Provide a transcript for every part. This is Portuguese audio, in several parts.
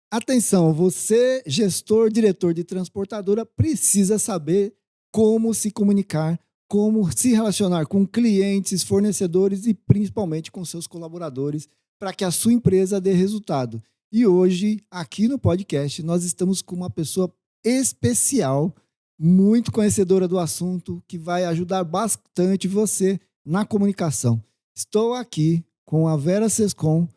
Atenção, você, gestor, diretor de transportadora, precisa saber como se comunicar, como se relacionar com clientes, fornecedores e principalmente com seus colaboradores para que a sua empresa dê resultado. E hoje, aqui no podcast, nós estamos com uma pessoa especial, muito conhecedora do assunto, que vai ajudar bastante você na comunicação. Estou aqui com a Vera Sescon.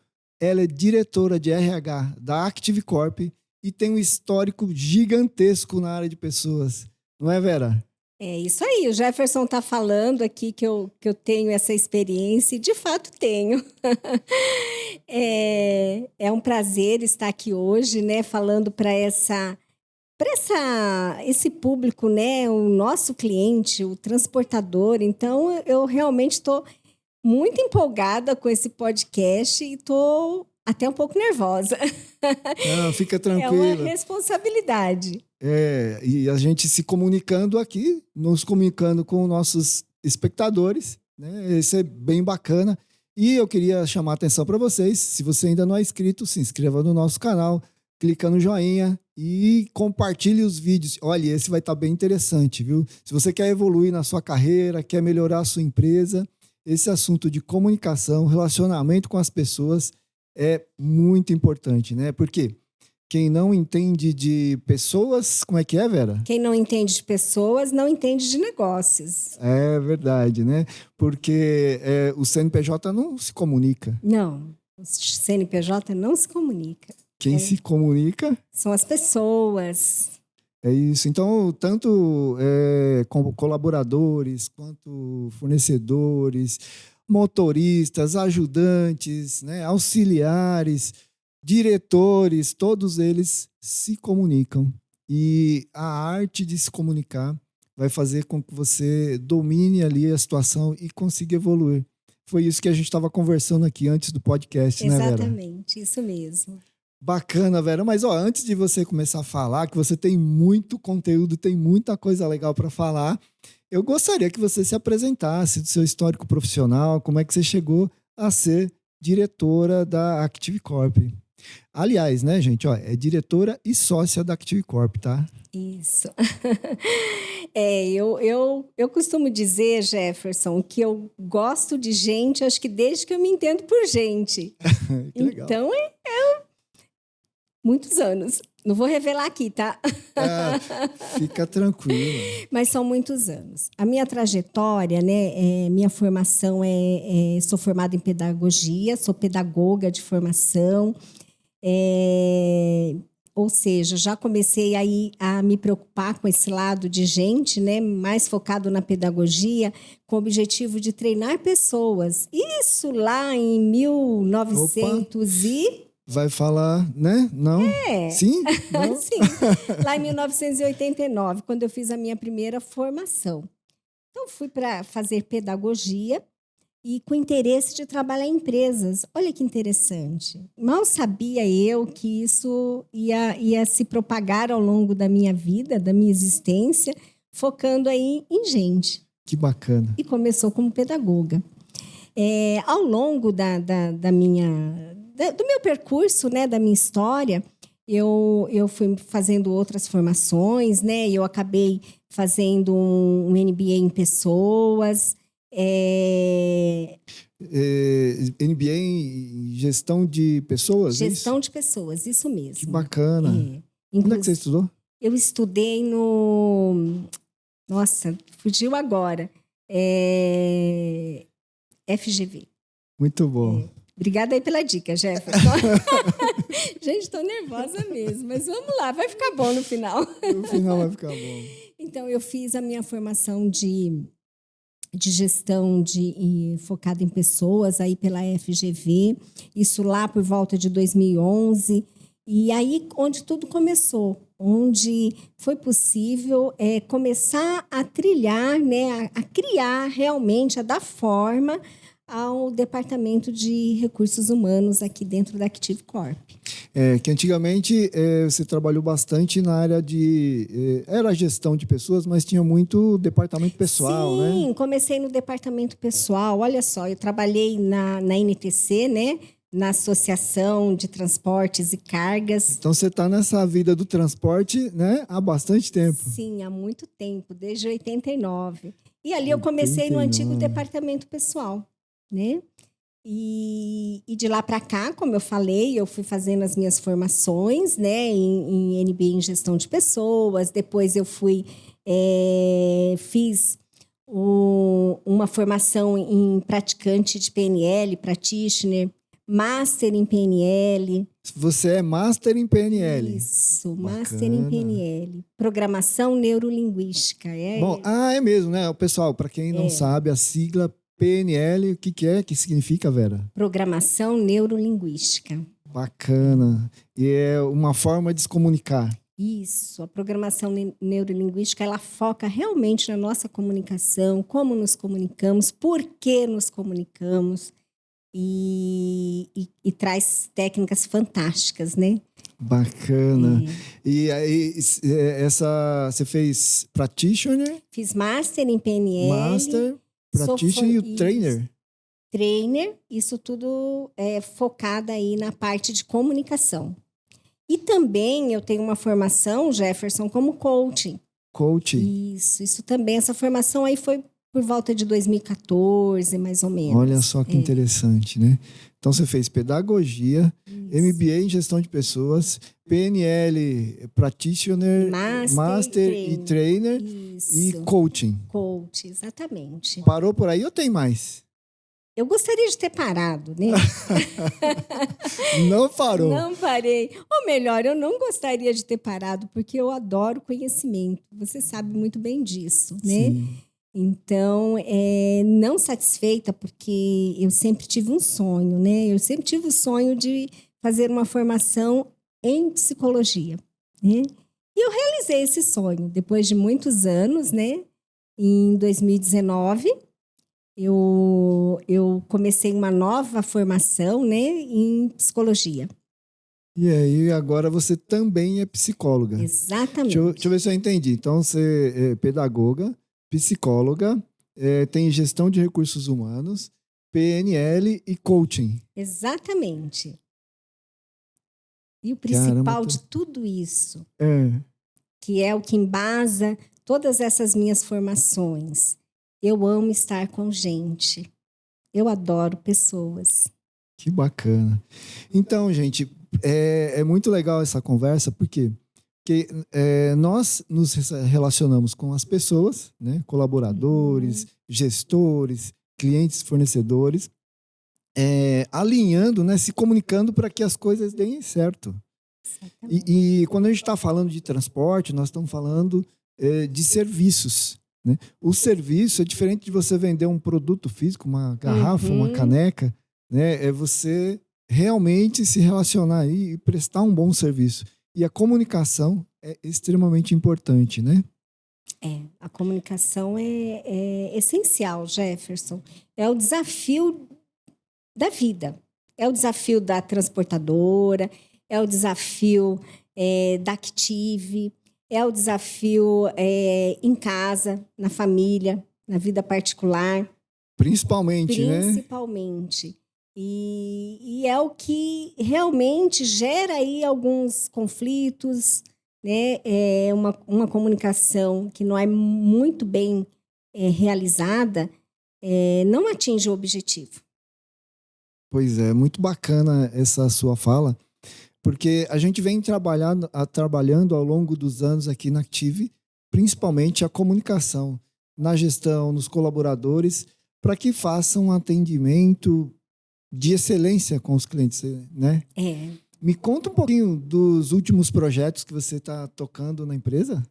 Ela é diretora de RH da Active Corp e tem um histórico gigantesco na área de pessoas. Não é, Vera? É isso aí, o Jefferson está falando aqui que eu tenho essa experiência e de fato tenho. É um prazer estar aqui hoje, né, falando para esse público, né, o nosso cliente, o transportador. Então, eu realmente estou muito empolgada com esse podcast e estou até um pouco nervosa. Não, fica tranquila. É uma responsabilidade. E a gente se comunicando aqui, nos comunicando com nossos espectadores, né? Isso é bem bacana. E eu queria chamar a atenção para vocês, se você ainda não é inscrito, se inscreva no nosso canal, clica no joinha e compartilhe os vídeos. Olha, esse vai estar bem interessante, viu? Se você quer evoluir na sua carreira, quer melhorar a sua empresa, esse assunto de comunicação, relacionamento com as pessoas é muito importante, né? Porque quem não entende de pessoas, como é que é, Vera? Quem não entende de pessoas, não entende de negócios. É verdade, né? Porque o CNPJ não se comunica. Não, o CNPJ não se comunica. Quem se comunica? São as pessoas. É isso. Então, tanto com colaboradores, quanto fornecedores, motoristas, ajudantes, né, auxiliares, diretores, todos eles se comunicam. E a arte de se comunicar vai fazer com que você domine ali a situação e consiga evoluir. Foi isso que a gente estava conversando aqui antes do podcast, né, Vera? Exatamente, isso mesmo. Bacana, Vera. Mas antes de você começar a falar, que você tem muito conteúdo, tem muita coisa legal para falar, eu gostaria que você se apresentasse do seu histórico profissional, como é que você chegou a ser diretora da Active Corp. Aliás, né, gente, é diretora e sócia da Active Corp, tá? Isso. Eu costumo dizer, Jefferson, que eu gosto de gente, acho que desde que eu me entendo por gente. Que legal. Então, muitos anos. Não vou revelar aqui, tá? Fica tranquila. Mas são muitos anos. A minha trajetória, né? Minha formação sou formada em pedagogia, sou pedagoga de formação. Ou seja, já comecei aí a me preocupar com esse lado de gente, né? Mais focado na pedagogia, com o objetivo de treinar pessoas. Isso lá em 1900 Vai falar, né? Não? Sim? Não? Sim. Lá em 1989, quando eu fiz a minha primeira formação. Então, fui para fazer pedagogia e com interesse de trabalhar em empresas. Olha que interessante. Mal sabia eu que isso ia se propagar ao longo da minha vida, da minha existência, focando aí em gente. Que bacana. E começou como pedagoga. Ao longo do meu percurso, né, da minha história, eu fui fazendo outras formações, né? Eu acabei fazendo um MBA em pessoas. MBA em gestão de pessoas? Gestão de pessoas, isso mesmo. Que bacana. Onde é que você estudou? Eu estudei no... Nossa, fugiu agora. FGV. Muito bom. Obrigada aí pela dica, Jefferson. Gente, estou nervosa mesmo, mas vamos lá, vai ficar bom no final. No final vai ficar bom. Então, eu fiz a minha formação de gestão focada em pessoas aí pela FGV, isso lá por volta de 2011, e aí onde tudo começou, onde foi possível começar a trilhar, né, a criar realmente, a dar forma ao Departamento de Recursos Humanos aqui dentro da Active Corp. Que antigamente você trabalhou bastante na área de... era gestão de pessoas, mas tinha muito departamento pessoal, né? Sim, comecei no departamento pessoal. Olha só, eu trabalhei na NTC, né? na Associação de Transportes e Cargas. Então você está nessa vida do transporte, né, há bastante tempo. Sim, há muito tempo, desde 89. E ali eu comecei no antigo departamento pessoal, né? E de lá para cá, como eu falei, eu fui fazendo as minhas formações, né, em MBA em gestão de pessoas. Depois eu fiz uma formação em praticante de PNL, practitioner, master em PNL. Você é master em PNL? Isso, master em PNL. Programação neurolinguística. Bom, é mesmo, né? O pessoal, para quem não sabe, a sigla PNL, o que é? O que significa, Vera? Programação neurolinguística. Bacana. E é uma forma de se comunicar. Isso, a programação neurolinguística, ela foca realmente na nossa comunicação, como nos comunicamos, por que nos comunicamos, e traz técnicas fantásticas, né? Bacana. E aí, você fez practitioner? Fiz master em PNL. Master, practitioner e o trainer? Trainer, isso tudo é focado aí na parte de comunicação. E também eu tenho uma formação, Jefferson, como coaching. Coaching. Isso também. Essa formação aí foi por volta de 2014, mais ou menos. Olha só que interessante, né? Então você fez pedagogia, MBA em gestão de pessoas, PNL, practitioner, master e trainer e coaching. Coach, exatamente. Parou por aí ou tem mais? Eu gostaria de ter parado, né? Não parou. Não parei. Ou melhor, eu não gostaria de ter parado, porque eu adoro conhecimento. Você sabe muito bem disso, né? Sim. Então, não satisfeita, porque eu sempre tive um sonho, né? Eu sempre tive o sonho de fazer uma formação em psicologia, né? E eu realizei esse sonho depois de muitos anos, né? Em 2019... Eu comecei uma nova formação, né, em psicologia. E aí, agora você também é psicóloga. Exatamente. Deixa eu ver se eu entendi. Então, você é pedagoga, psicóloga, tem gestão de recursos humanos, PNL e coaching. Exatamente. E o principal de tudo isso, que é o que embasa todas essas minhas formações, eu amo estar com gente. Eu adoro pessoas. Que bacana. Então, gente, é muito legal essa conversa, porque nós nos relacionamos com as pessoas, né? Colaboradores, gestores, clientes, fornecedores, alinhando, né? Se comunicando para que as coisas deem certo. E quando a gente está falando de transporte, nós estamos falando de serviços. Né? O serviço é diferente de você vender um produto físico, uma garrafa, uma caneca, né? É você realmente se relacionar e prestar um bom serviço. E a comunicação é extremamente importante, né? A comunicação é essencial, Jefferson. É o desafio da vida. É o desafio da transportadora, é o desafio da Active, é o desafio em casa, na família, na vida particular. Principalmente, né? Principalmente. E é o que realmente gera aí alguns conflitos, né? Uma comunicação que não é muito bem realizada, não atinge o objetivo. Pois é, muito bacana essa sua fala. Porque a gente vem trabalhando ao longo dos anos aqui na Active, principalmente a comunicação, na gestão, nos colaboradores, para que façam um atendimento de excelência com os clientes, né? Me conta um pouquinho dos últimos projetos que você está tocando na empresa.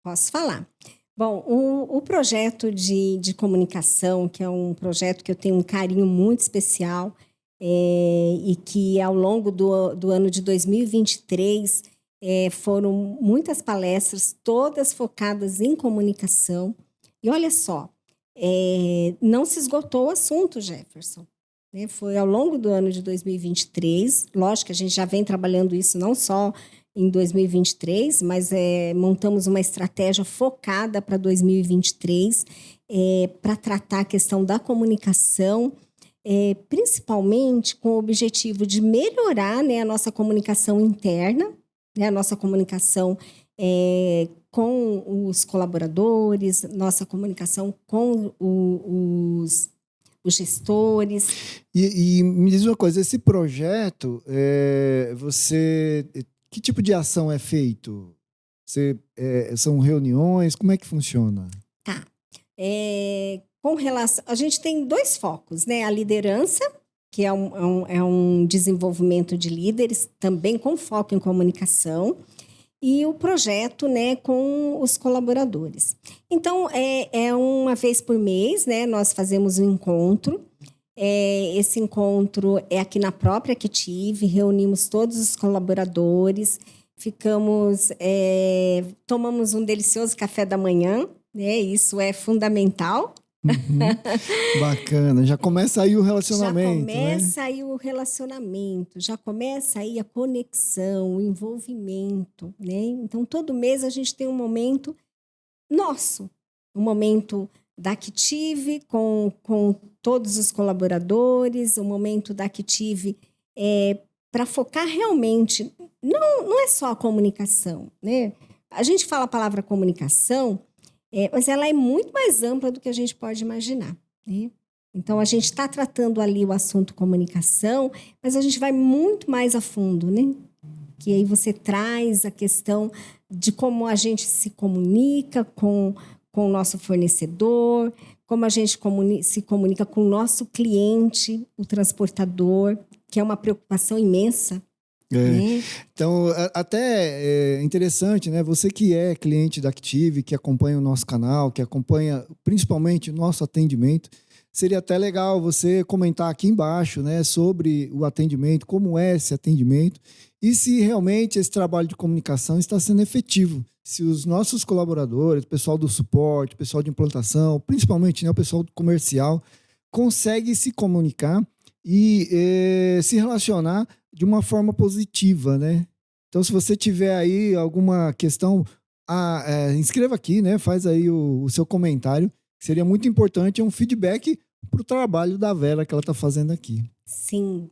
Posso falar. Bom, o projeto de comunicação, que é um projeto que eu tenho um carinho muito especial, e que ao longo do ano de 2023 foram muitas palestras, todas focadas em comunicação. E olha só, não se esgotou o assunto, Jefferson. Né? Foi ao longo do ano de 2023, lógico que a gente já vem trabalhando isso não só em 2023, mas montamos uma estratégia focada para 2023 para tratar a questão da comunicação, principalmente com o objetivo de melhorar, né, a nossa comunicação interna, né, a nossa comunicação com os colaboradores, nossa comunicação com os gestores. E me diz uma coisa, esse projeto, que tipo de ação é feito? São reuniões? Como é que funciona? Tá. Com relação, a gente tem 2 focos, né? A liderança, que é um desenvolvimento de líderes, também com foco em comunicação, e o projeto, né, com os colaboradores. Então, uma vez por mês, né, nós fazemos um encontro. Esse encontro é aqui na própria Active, reunimos todos os colaboradores, tomamos um delicioso café da manhã, né? Isso é fundamental. Bacana, já começa aí o relacionamento, já começa aí o relacionamento, já começa aí a conexão, o envolvimento, né? Então, todo mês a gente tem um momento nosso, um momento da Active com todos os colaboradores, um momento da Active para focar realmente, não é só a comunicação, né? A gente fala a palavra comunicação, mas ela é muito mais ampla do que a gente pode imaginar, né? Então, a gente está tratando ali o assunto comunicação, mas a gente vai muito mais a fundo, né? Que aí você traz a questão de como a gente se comunica com o nosso fornecedor, como a gente se comunica com o nosso cliente, o transportador, que é uma preocupação imensa. Né? Então, até é interessante, né? Você que é cliente da Active, que acompanha o nosso canal, que acompanha principalmente o nosso atendimento, seria até legal você comentar aqui embaixo, né, sobre o atendimento, como é esse atendimento e se realmente esse trabalho de comunicação está sendo efetivo. Se os nossos colaboradores, o pessoal do suporte, o pessoal de implantação, principalmente, né, o pessoal do comercial, consegue se comunicar e se relacionar de uma forma positiva, né? Então, se você tiver aí alguma questão, inscreva aqui, né? Faz aí o seu comentário. Seria muito importante, um feedback para o trabalho da Vera que ela está fazendo aqui. Sim,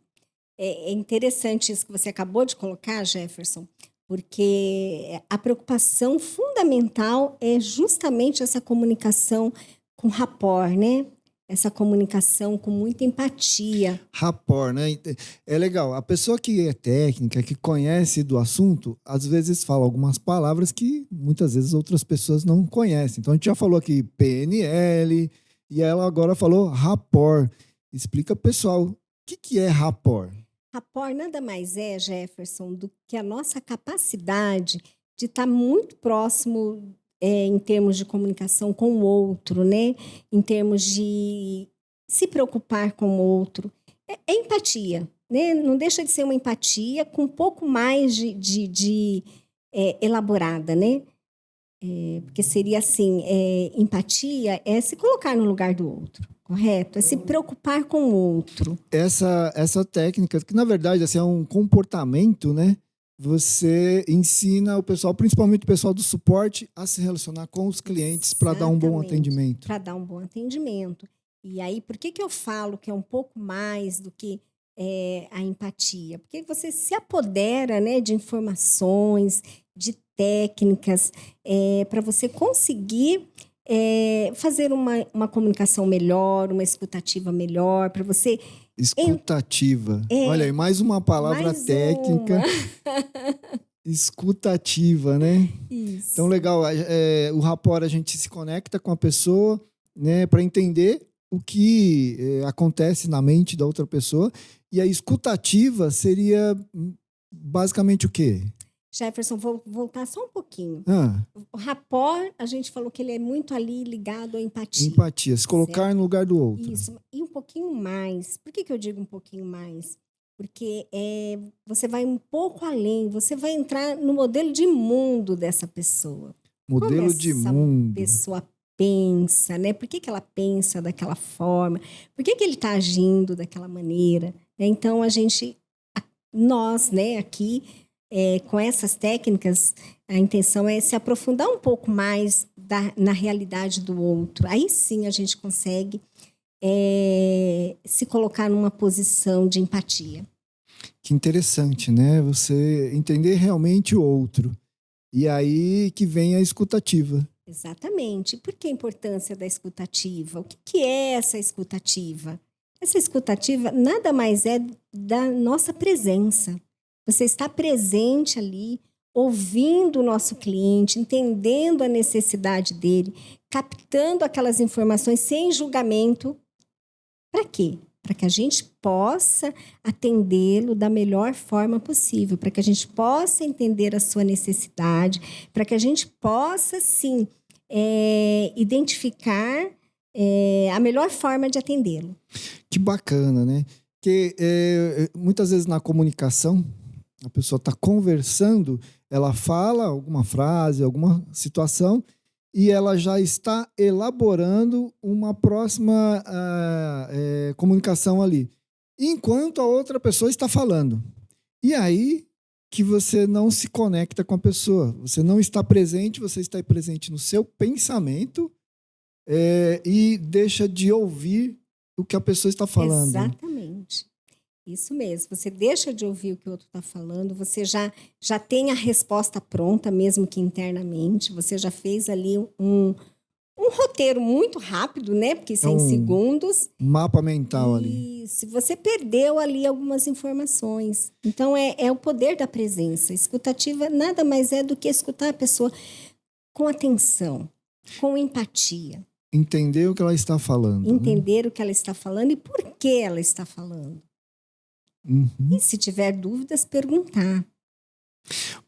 é interessante isso que você acabou de colocar, Jefferson, porque a preocupação fundamental é justamente essa comunicação com rapport, né? Essa comunicação com muita empatia. Rapport, né? É legal. A pessoa que é técnica, que conhece do assunto, às vezes fala algumas palavras que muitas vezes outras pessoas não conhecem. Então, a gente já falou aqui PNL e ela agora falou rapport. Explica, pessoal, o que é rapport? Rapport nada mais é, Jefferson, do que a nossa capacidade de estar muito próximo em termos de comunicação com o outro, né? Em termos de se preocupar com o outro. É empatia, né? Não deixa de ser uma empatia com um pouco mais de elaborada, né? Porque seria assim, empatia é se colocar no lugar do outro, correto? É se preocupar com o outro. Essa técnica, que na verdade assim, é um comportamento, né? Você ensina o pessoal, principalmente o pessoal do suporte, a se relacionar com os clientes para dar um bom atendimento. Para dar um bom atendimento. E aí, por que eu falo que é um pouco mais do que a empatia? Porque você se apodera, né, de informações, de técnicas, para você conseguir fazer uma comunicação melhor, uma escutativa melhor, para você... Escutativa. Olha aí, mais uma palavra técnica. Escutativa, né? Isso. Então, legal. O rapport, a gente se conecta com a pessoa, né, para entender o que acontece na mente da outra pessoa. E a escutativa seria basicamente o quê? Jefferson, vou voltar só um pouquinho. Ah. O rapport, a gente falou que ele é muito ali ligado à empatia. Empatia, se colocar certo? no lugar do outro. Isso, e um pouquinho mais. Por que eu digo um pouquinho mais? Porque você vai um pouco além, você vai entrar no modelo de mundo dessa pessoa. Modelo de mundo. Como essa pessoa pensa, né? Por que ela pensa daquela forma? Por que ele está agindo daquela maneira? Então, nós, né, aqui... com essas técnicas, a intenção é se aprofundar um pouco mais na realidade do outro. Aí sim a gente consegue se colocar numa posição de empatia. Que interessante, né? Você entender realmente o outro. E aí que vem a escutativa. Exatamente. Por que a importância da escutativa? O que é essa escutativa? Essa escutativa nada mais é da nossa presença. Você está presente ali, ouvindo o nosso cliente, entendendo a necessidade dele, captando aquelas informações sem julgamento. Para quê? Para que a gente possa atendê-lo da melhor forma possível, para que a gente possa entender a sua necessidade, para que a gente possa, sim, identificar a melhor forma de atendê-lo. Que bacana, né? Porque muitas vezes na comunicação, a pessoa está conversando, ela fala alguma frase, alguma situação, e ela já está elaborando uma próxima comunicação ali, enquanto a outra pessoa está falando. E aí que você não se conecta com a pessoa, você não está presente, você está presente no seu pensamento e deixa de ouvir o que a pessoa está falando. Exatamente. Isso mesmo. Você deixa de ouvir o que o outro está falando, você já tem a resposta pronta, mesmo que internamente. Você já fez ali um roteiro muito rápido, né? Porque isso é em segundos. Mapa mental ali. E se você perdeu ali algumas informações. Então, é o poder da presença. Escutativa nada mais é do que escutar a pessoa com atenção, com empatia. Entender o que ela está falando. Entender o que ela está falando e por que ela está falando. Uhum. E se tiver dúvidas, perguntar.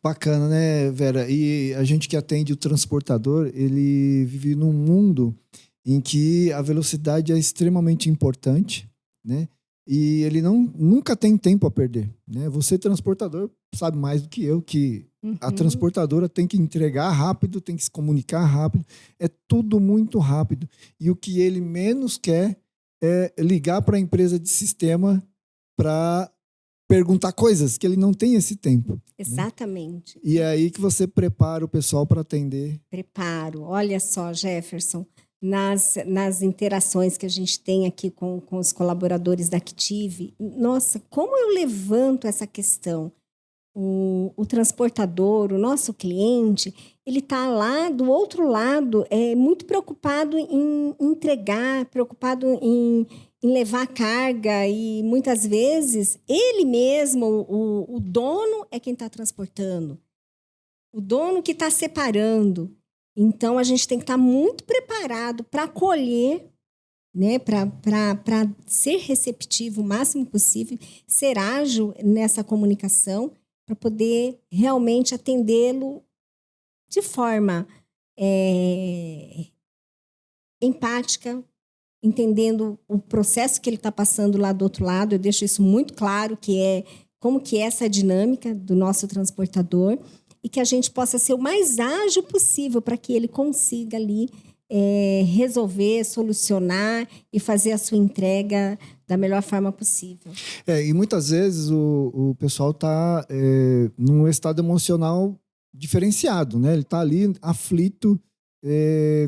Bacana, né, Vera? E a gente que atende o transportador, ele vive num mundo em que a velocidade é extremamente importante, né? E ele nunca tem tempo a perder, né? Você, transportador, sabe mais do que eu que a transportadora tem que entregar rápido, tem que se comunicar rápido, é tudo muito rápido. E o que ele menos quer é ligar para a empresa de sistema para perguntar coisas, que ele não tem esse tempo. Exatamente. Né? E é aí que você prepara o pessoal para atender. Preparo. Olha só, Jefferson, nas interações que a gente tem aqui com os colaboradores da Active, nossa, como eu levanto essa questão? O transportador, o nosso cliente, ele está lá do outro lado, muito preocupado em entregar, preocupado em levar carga, e muitas vezes ele mesmo, o dono, é quem está transportando. O dono que está separando. Então, a gente tem que estar muito preparado para acolher, né, para ser receptivo o máximo possível, ser ágil nessa comunicação, para poder realmente atendê-lo de forma empática, entendendo o processo que ele está passando lá do outro lado. Eu deixo isso muito claro, como que é essa dinâmica do nosso transportador, e que a gente possa ser o mais ágil possível para que ele consiga ali resolver, solucionar e fazer a sua entrega da melhor forma possível. E muitas vezes o pessoal está num estado emocional diferenciado, né? Ele está ali aflito,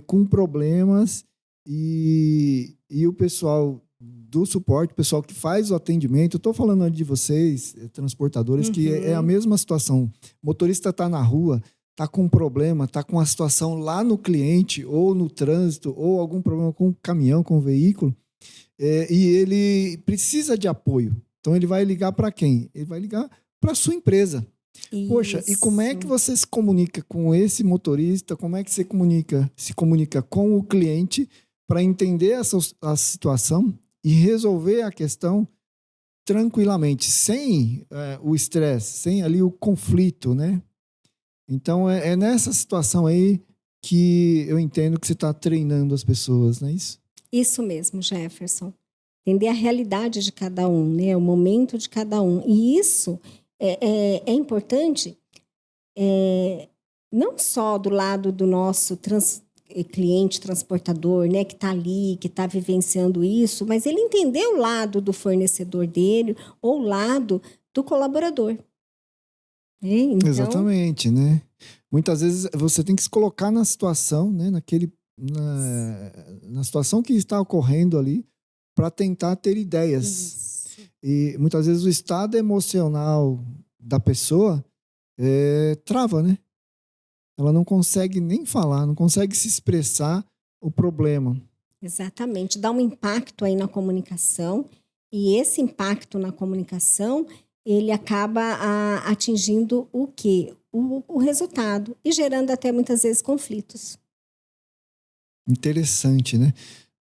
com problemas, e o pessoal do suporte, o pessoal que faz o atendimento, eu estou falando de vocês, transportadores, que é a mesma situação. O motorista está na rua, está com um problema, está com uma situação lá no cliente, ou no trânsito, ou algum problema com o caminhão, com o veículo, e ele precisa de apoio. Então, ele vai ligar para quem? Ele vai ligar para a sua empresa. Isso. Poxa, e como é que você se comunica com esse motorista? Como é que você se comunica com o cliente para entender a situação e resolver a questão tranquilamente, sem o estresse, sem ali o conflito, né? Então, é nessa situação aí que eu entendo que você está treinando as pessoas, não é isso? Isso mesmo, Jefferson. Entender a realidade de cada um, né? O momento de cada um. E isso é importante, não só do lado do nosso cliente transportador, né? Que está ali, que está vivenciando isso, mas ele entender o lado do fornecedor dele ou o lado do colaborador. Então... Exatamente, né? Muitas vezes você tem que se colocar na situação, né? Na situação que está ocorrendo ali, para tentar ter ideias. Isso. E muitas vezes o estado emocional da pessoa trava, né? Ela não consegue nem falar, não consegue se expressar o problema. Exatamente. Dá um impacto aí na comunicação, e esse impacto na comunicação, ele acaba atingindo o quê? O resultado, e gerando até muitas vezes conflitos. Interessante, né?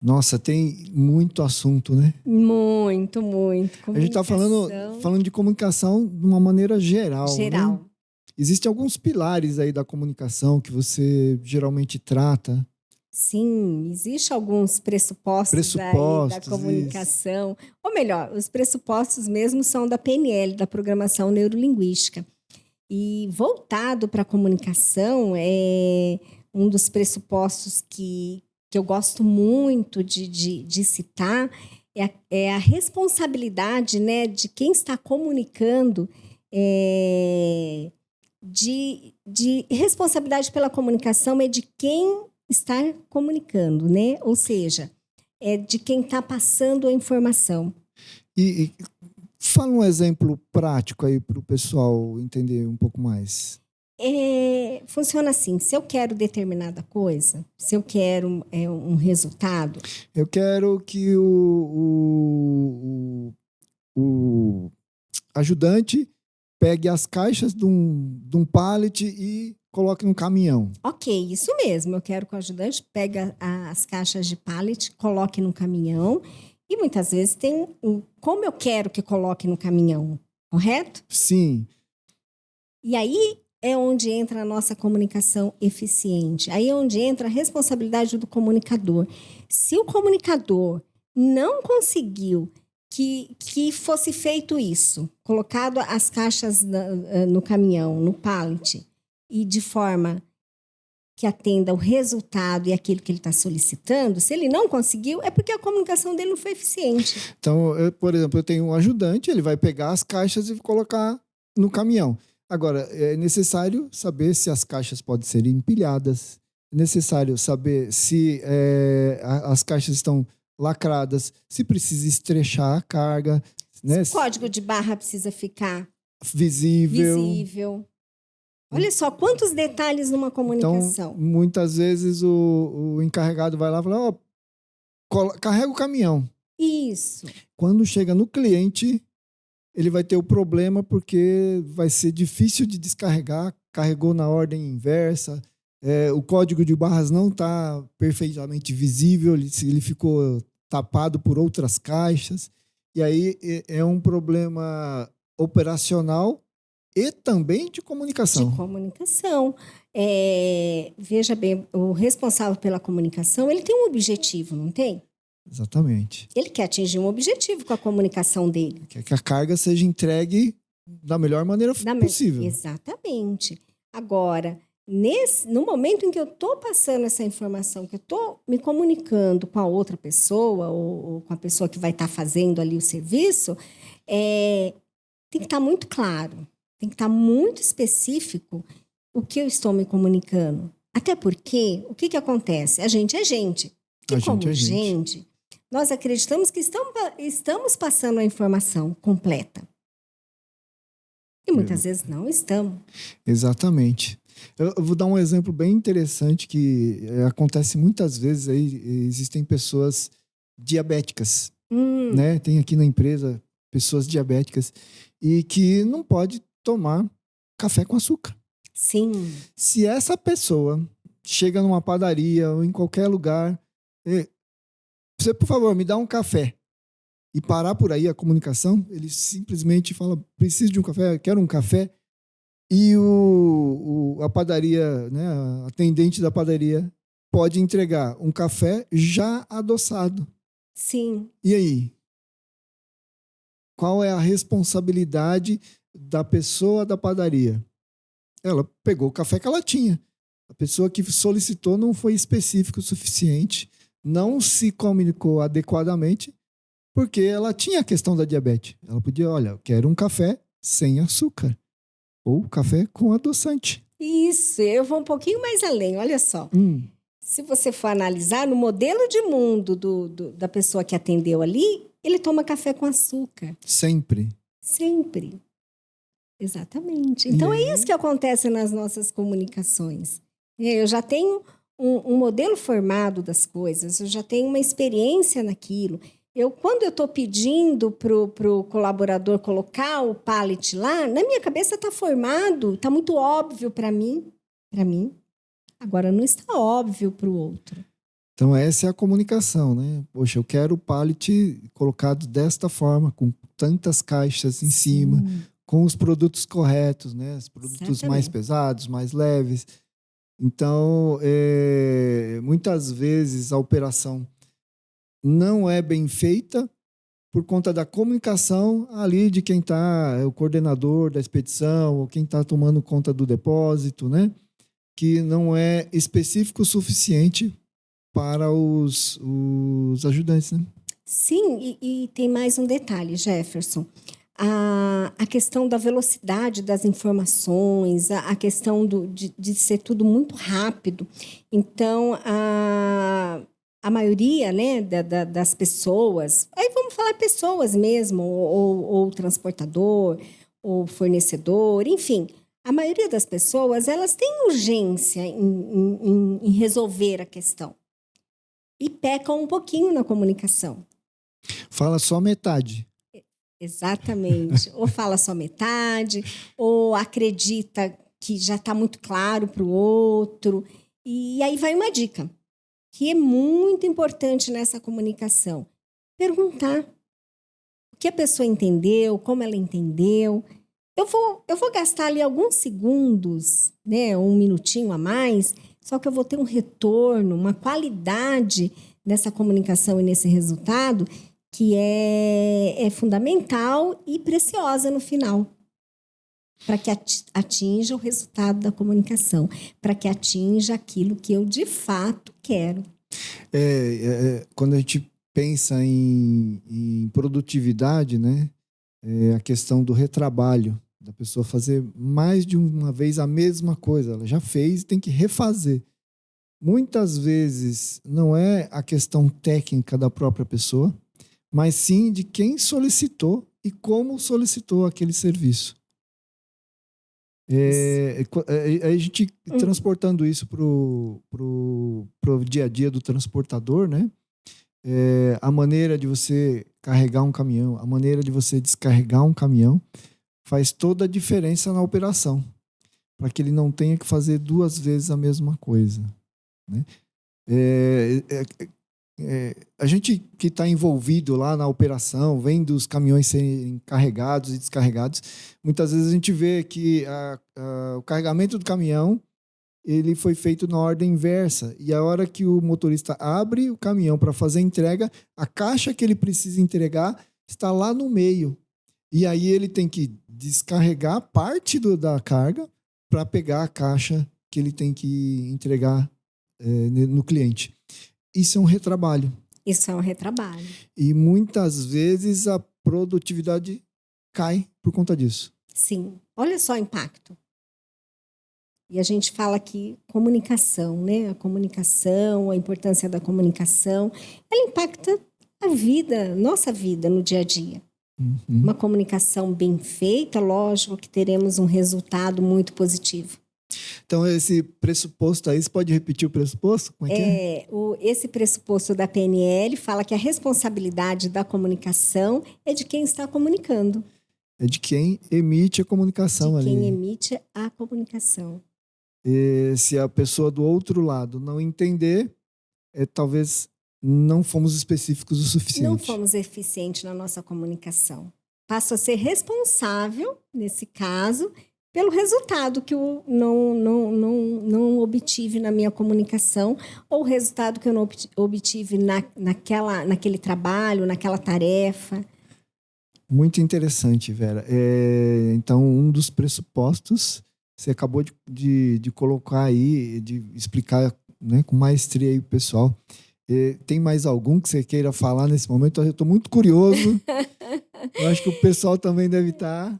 Nossa, tem muito assunto, né? Muito, muito. A gente está falando de comunicação de uma maneira geral, geral. né? Existem alguns pilares aí da comunicação que você geralmente trata. Sim, existem alguns pressupostos aí da comunicação. Isso. Ou melhor, os pressupostos mesmo são da PNL, da Programação Neurolinguística. E voltado para a comunicação, um dos pressupostos que eu gosto muito de citar é a responsabilidade, né, de quem está comunicando, de responsabilidade pela comunicação é de quem está comunicando, né? Ou seja, é de quem está passando a informação. E fala um exemplo prático aí para o pessoal entender um pouco mais. Funciona assim, se eu quero determinada coisa, se eu quero um resultado... Eu quero que o ajudante pegue as caixas de um pallet e coloque no caminhão. Ok, isso mesmo. Eu quero que o ajudante pegue as caixas de pallet, coloque no caminhão, e muitas vezes tem como eu quero que coloque no caminhão, correto? Sim. E aí é onde entra a nossa comunicação eficiente. Aí é onde entra a responsabilidade do comunicador. Se o comunicador não conseguiu que fosse feito isso, colocado as caixas no caminhão, no pallet, e de forma que atenda o resultado e aquilo que ele está solicitando, se ele não conseguiu, é porque a comunicação dele não foi eficiente. Então, por exemplo, eu tenho um ajudante, ele vai pegar as caixas e colocar no caminhão. Agora, é necessário saber se as caixas podem ser empilhadas, é necessário saber se as caixas estão lacradas, se precisa estrechar a carga. Né? Se o código de barra precisa ficar visível. Olha só, quantos detalhes numa comunicação. Então, muitas vezes o encarregado vai lá e fala, carrega o caminhão. Isso. Quando chega no cliente, ele vai ter o problema porque vai ser difícil de descarregar, carregou na ordem inversa, o código de barras não está perfeitamente visível, ele ficou tapado por outras caixas, e aí é um problema operacional e também de comunicação. De comunicação. Veja bem, o responsável pela comunicação, ele tem um objetivo, não tem? Exatamente. Ele quer atingir um objetivo com a comunicação dele. Quer que a carga seja entregue da melhor maneira possível. Exatamente. Agora, no momento em que eu estou passando essa informação, que eu estou me comunicando com a outra pessoa ou com a pessoa que vai estar fazendo ali o serviço, tem que estar muito claro, tem que estar muito específico o que eu estou me comunicando. Até porque, o que acontece? A gente é gente. E como gente, nós acreditamos que estamos passando a informação completa. E muitas vezes não estamos. Exatamente. Eu vou dar um exemplo bem interessante que acontece muitas vezes aí. Existem pessoas diabéticas, né? Tem aqui na empresa pessoas diabéticas e que não pode tomar café com açúcar. Sim. Se essa pessoa chega numa padaria ou em qualquer lugar, você, por favor, me dá um café, e parar por aí a comunicação, ele simplesmente fala, preciso de um café, quero um café, e a padaria, né, a atendente da padaria pode entregar um café já adoçado. Sim. E aí? Qual é a responsabilidade da pessoa da padaria? Ela pegou o café que ela tinha. A pessoa que solicitou não foi específico o suficiente, não se comunicou adequadamente, porque ela tinha a questão da diabetes. Ela podia, olha, eu quero um café sem açúcar, ou café com adoçante. Isso, eu vou um pouquinho mais além, olha só. se você for analisar, no modelo de mundo da pessoa que atendeu ali, ele toma café com açúcar. Sempre. Sempre. Exatamente. Então, é isso que acontece nas nossas comunicações. Eu já tenho um modelo formado das coisas, eu já tenho uma experiência naquilo. Quando eu estou pedindo para o colaborador colocar o pallet lá, na minha cabeça está formado, está muito óbvio para mim. Agora, não está óbvio para o outro. Então, essa é a comunicação, né? Poxa, eu quero o pallet colocado desta forma, com tantas caixas em cima, com os produtos corretos, né? Os produtos mais pesados, mais leves. Então, muitas vezes a operação não é bem feita por conta da comunicação ali de quem está, o coordenador da expedição, ou quem está tomando conta do depósito, né? Que não é específico o suficiente para os ajudantes, né? Sim, e tem mais um detalhe, Jefferson. A questão da velocidade das informações, a questão de ser tudo muito rápido. Então, a maioria, né, das pessoas, aí vamos falar pessoas mesmo, ou transportador, ou fornecedor, enfim, a maioria das pessoas, elas têm urgência em resolver a questão e pecam um pouquinho na comunicação. Fala só metade. Exatamente. Ou fala só metade, ou acredita que já está muito claro para o outro. E aí vai uma dica, que é muito importante nessa comunicação. Perguntar o que a pessoa entendeu, como ela entendeu. Eu vou gastar ali alguns segundos, né, um minutinho a mais, só que eu vou ter um retorno, uma qualidade nessa comunicação e nesse resultado que é fundamental e preciosa no final, para que atinja o resultado da comunicação, para que atinja aquilo que eu de fato quero. Quando a gente pensa em produtividade, né, a questão do retrabalho, da pessoa fazer mais de uma vez a mesma coisa, ela já fez e tem que refazer. Muitas vezes não é a questão técnica da própria pessoa, mas sim de quem solicitou e como solicitou aquele serviço. A gente transportando isso pro dia a dia do transportador, né? A maneira de você carregar um caminhão, a maneira de você descarregar um caminhão faz toda a diferença na operação, para que ele não tenha que fazer 2 vezes a mesma coisa, né? A gente que está envolvido lá na operação, vendo os caminhões serem carregados e descarregados, muitas vezes a gente vê que o carregamento do caminhão ele foi feito na ordem inversa, e a hora que o motorista abre o caminhão para fazer a entrega, a caixa que ele precisa entregar está lá no meio, e aí ele tem que descarregar parte da carga para pegar a caixa que ele tem que entregar no cliente. Isso é um retrabalho. Isso é um retrabalho. E muitas vezes a produtividade cai por conta disso. Sim. Olha só o impacto. E a gente fala aqui comunicação, né? A comunicação, a importância da comunicação, ela impacta a vida, nossa vida no dia a dia. Uhum. Uma comunicação bem feita, lógico que teremos um resultado muito positivo. Então, esse pressuposto aí, você pode repetir o pressuposto? Como é que é? Esse pressuposto da PNL fala que a responsabilidade da comunicação é de quem está comunicando. É de quem emite a comunicação ali. De quem emite a comunicação. E se a pessoa do outro lado não entender, talvez não fomos específicos o suficiente. Não fomos eficientes na nossa comunicação. Passo a ser responsável, nesse caso, pelo resultado que eu não obtive na minha comunicação, ou o resultado que eu não obtive naquele trabalho, naquela tarefa. Muito interessante, Vera. Então, um dos pressupostos, você acabou de colocar aí, de explicar, né, com maestria aí pro pessoal. Tem mais algum que você queira falar nesse momento? Eu estou muito curioso. Eu acho que o pessoal também deve estar.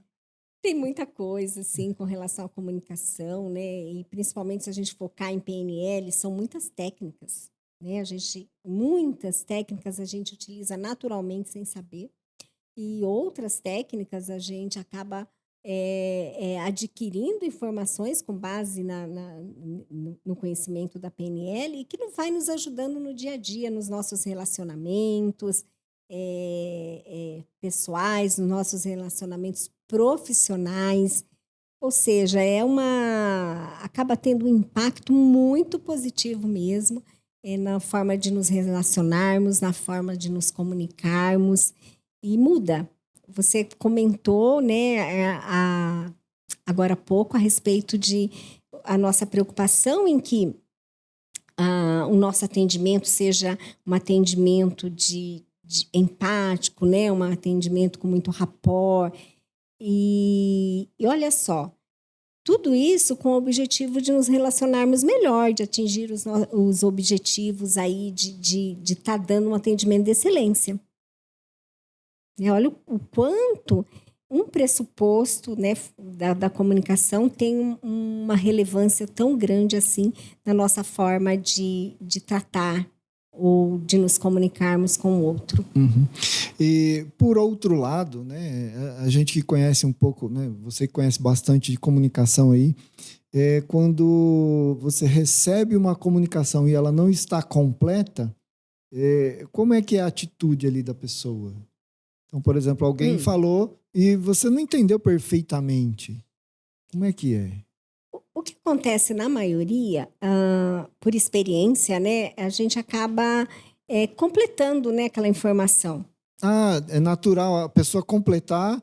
Tem muita coisa, assim, com relação à comunicação, né? E principalmente se a gente focar em PNL, são muitas técnicas, né? Muitas técnicas a gente utiliza naturalmente sem saber, e outras técnicas a gente acaba adquirindo informações com base no conhecimento da PNL e que não vai nos ajudando no dia a dia, nos nossos relacionamentos pessoais, nos nossos relacionamentos profissionais. Ou seja, acaba tendo um impacto muito positivo mesmo na forma de nos relacionarmos, na forma de nos comunicarmos, e muda. Você comentou, né, agora há pouco a respeito de a nossa preocupação em que o nosso atendimento seja um atendimento de empático, né, um atendimento com muito rapport. E olha só, tudo isso com o objetivo de nos relacionarmos melhor, de atingir os objetivos aí de estar dando um atendimento de excelência. Olha o quanto um pressuposto, né, da comunicação tem uma relevância tão grande assim na nossa forma de tratar ou de nos comunicarmos com o outro. Uhum. E, por outro lado, né, a gente que conhece um pouco, né, você que conhece bastante de comunicação aí, quando você recebe uma comunicação e ela não está completa, como é que é a atitude ali da pessoa? Então, por exemplo, alguém falou e você não entendeu perfeitamente. Como é que é? O que acontece na maioria, por experiência, né, a gente acaba completando, né, aquela informação. É natural a pessoa completar.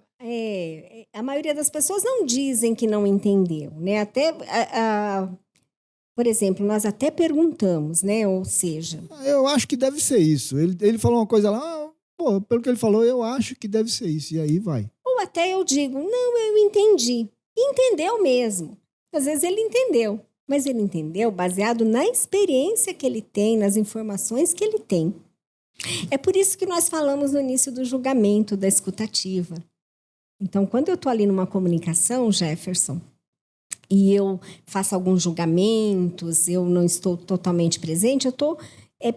A maioria das pessoas não dizem que não entendeu, né? Até, por exemplo, nós até perguntamos, né? Ou seja... Eu acho que deve ser isso. Ele falou uma coisa lá, pelo que ele falou, eu acho que deve ser isso. E aí vai. Ou até eu digo, não, eu entendi. Entendeu mesmo. Às vezes ele entendeu, mas ele entendeu baseado na experiência que ele tem, nas informações que ele tem. É por isso que nós falamos no início do julgamento, da escutativa. Então, quando eu estou ali numa comunicação, Jefferson, e eu faço alguns julgamentos, eu não estou totalmente presente, eu estou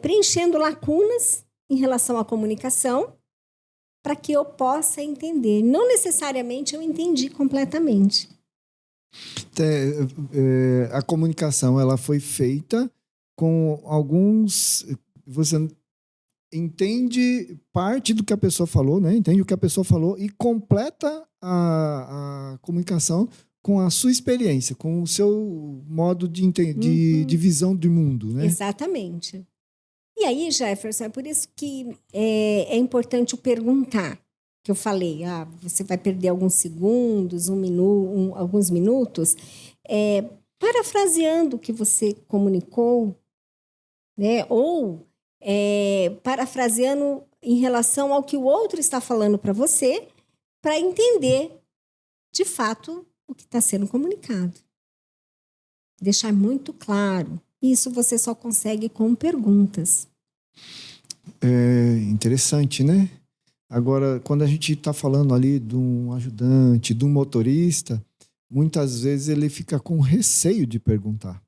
preenchendo lacunas em relação à comunicação para que eu possa entender. Não necessariamente eu entendi completamente. A comunicação ela foi feita com alguns... Você entende parte do que a pessoa falou, né? Entende o que a pessoa falou e completa a comunicação com a sua experiência, com o seu modo de visão do mundo, né? Exatamente. E aí, Jefferson, é por isso que é importante o perguntar, que eu falei, você vai perder alguns segundos, alguns minutos, parafraseando o que você comunicou, né? Ou parafraseando em relação ao que o outro está falando para você, para entender, de fato, o que está sendo comunicado. Deixar muito claro. Isso você só consegue com perguntas. Interessante, né? Agora, quando a gente está falando ali de um ajudante, de um motorista, muitas vezes ele fica com receio de perguntar.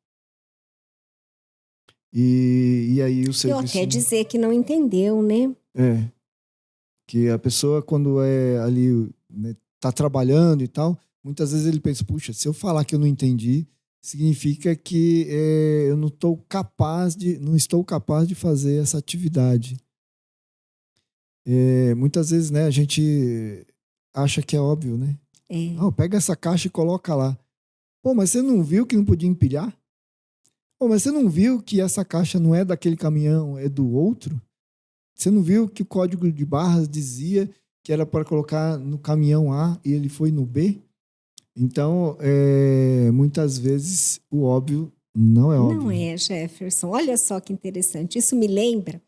E aí o serviço... Eu até dizer que não entendeu, né? Que a pessoa, quando ali, né, tá trabalhando e tal, muitas vezes ele pensa, puxa, se eu falar que eu não entendi, significa que eu não estou capaz de fazer essa atividade. Muitas vezes, né, a gente acha que é óbvio, né? Pega essa caixa e coloca lá. Mas você não viu que não podia empilhar? Mas você não viu que essa caixa não é daquele caminhão, é do outro? Você não viu que o código de barras dizia que era para colocar no caminhão A e ele foi no B? Então, muitas vezes, o óbvio não é óbvio. Não é, Jefferson. Olha só que interessante. Isso me lembra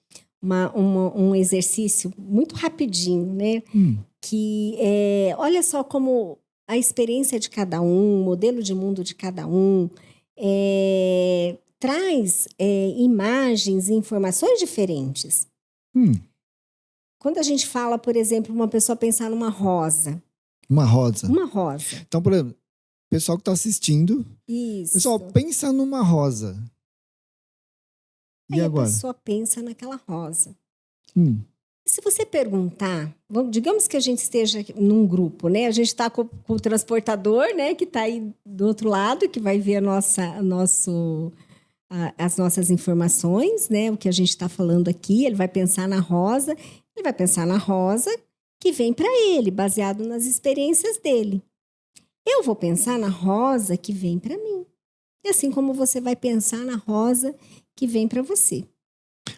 um exercício muito rapidinho, né? Que olha só como a experiência de cada um, o modelo de mundo de cada um, traz imagens e informações diferentes. Quando a gente fala, por exemplo, uma pessoa pensar numa rosa, Uma rosa. Uma rosa. Então, por exemplo, o pessoal que está assistindo, Isso. pessoal, pensa numa rosa. E Aí agora? a pessoa pensa naquela rosa. Hum. Se você perguntar, digamos que a gente esteja num grupo, né? A gente está com o transportador, né? Que está aí do outro lado, que vai ver as nossas informações, né? O que a gente está falando aqui. Ele vai pensar na rosa. Ele vai pensar na rosa que vem para ele, baseado nas experiências dele. Eu vou pensar na rosa que vem para mim. E assim como você vai pensar na rosa que vem para você.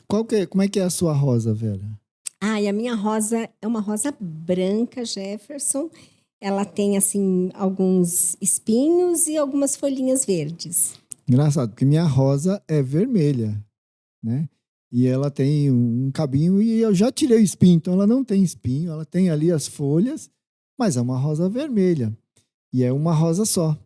Como é que é a sua rosa, Vera? E a minha rosa é uma rosa branca, Jefferson. Ela tem, assim, alguns espinhos e algumas folhinhas verdes. Engraçado, porque minha rosa é vermelha, né? E ela tem um cabinho e eu já tirei o espinho, então ela não tem espinho, ela tem ali as folhas, mas é uma rosa vermelha. E é uma rosa só.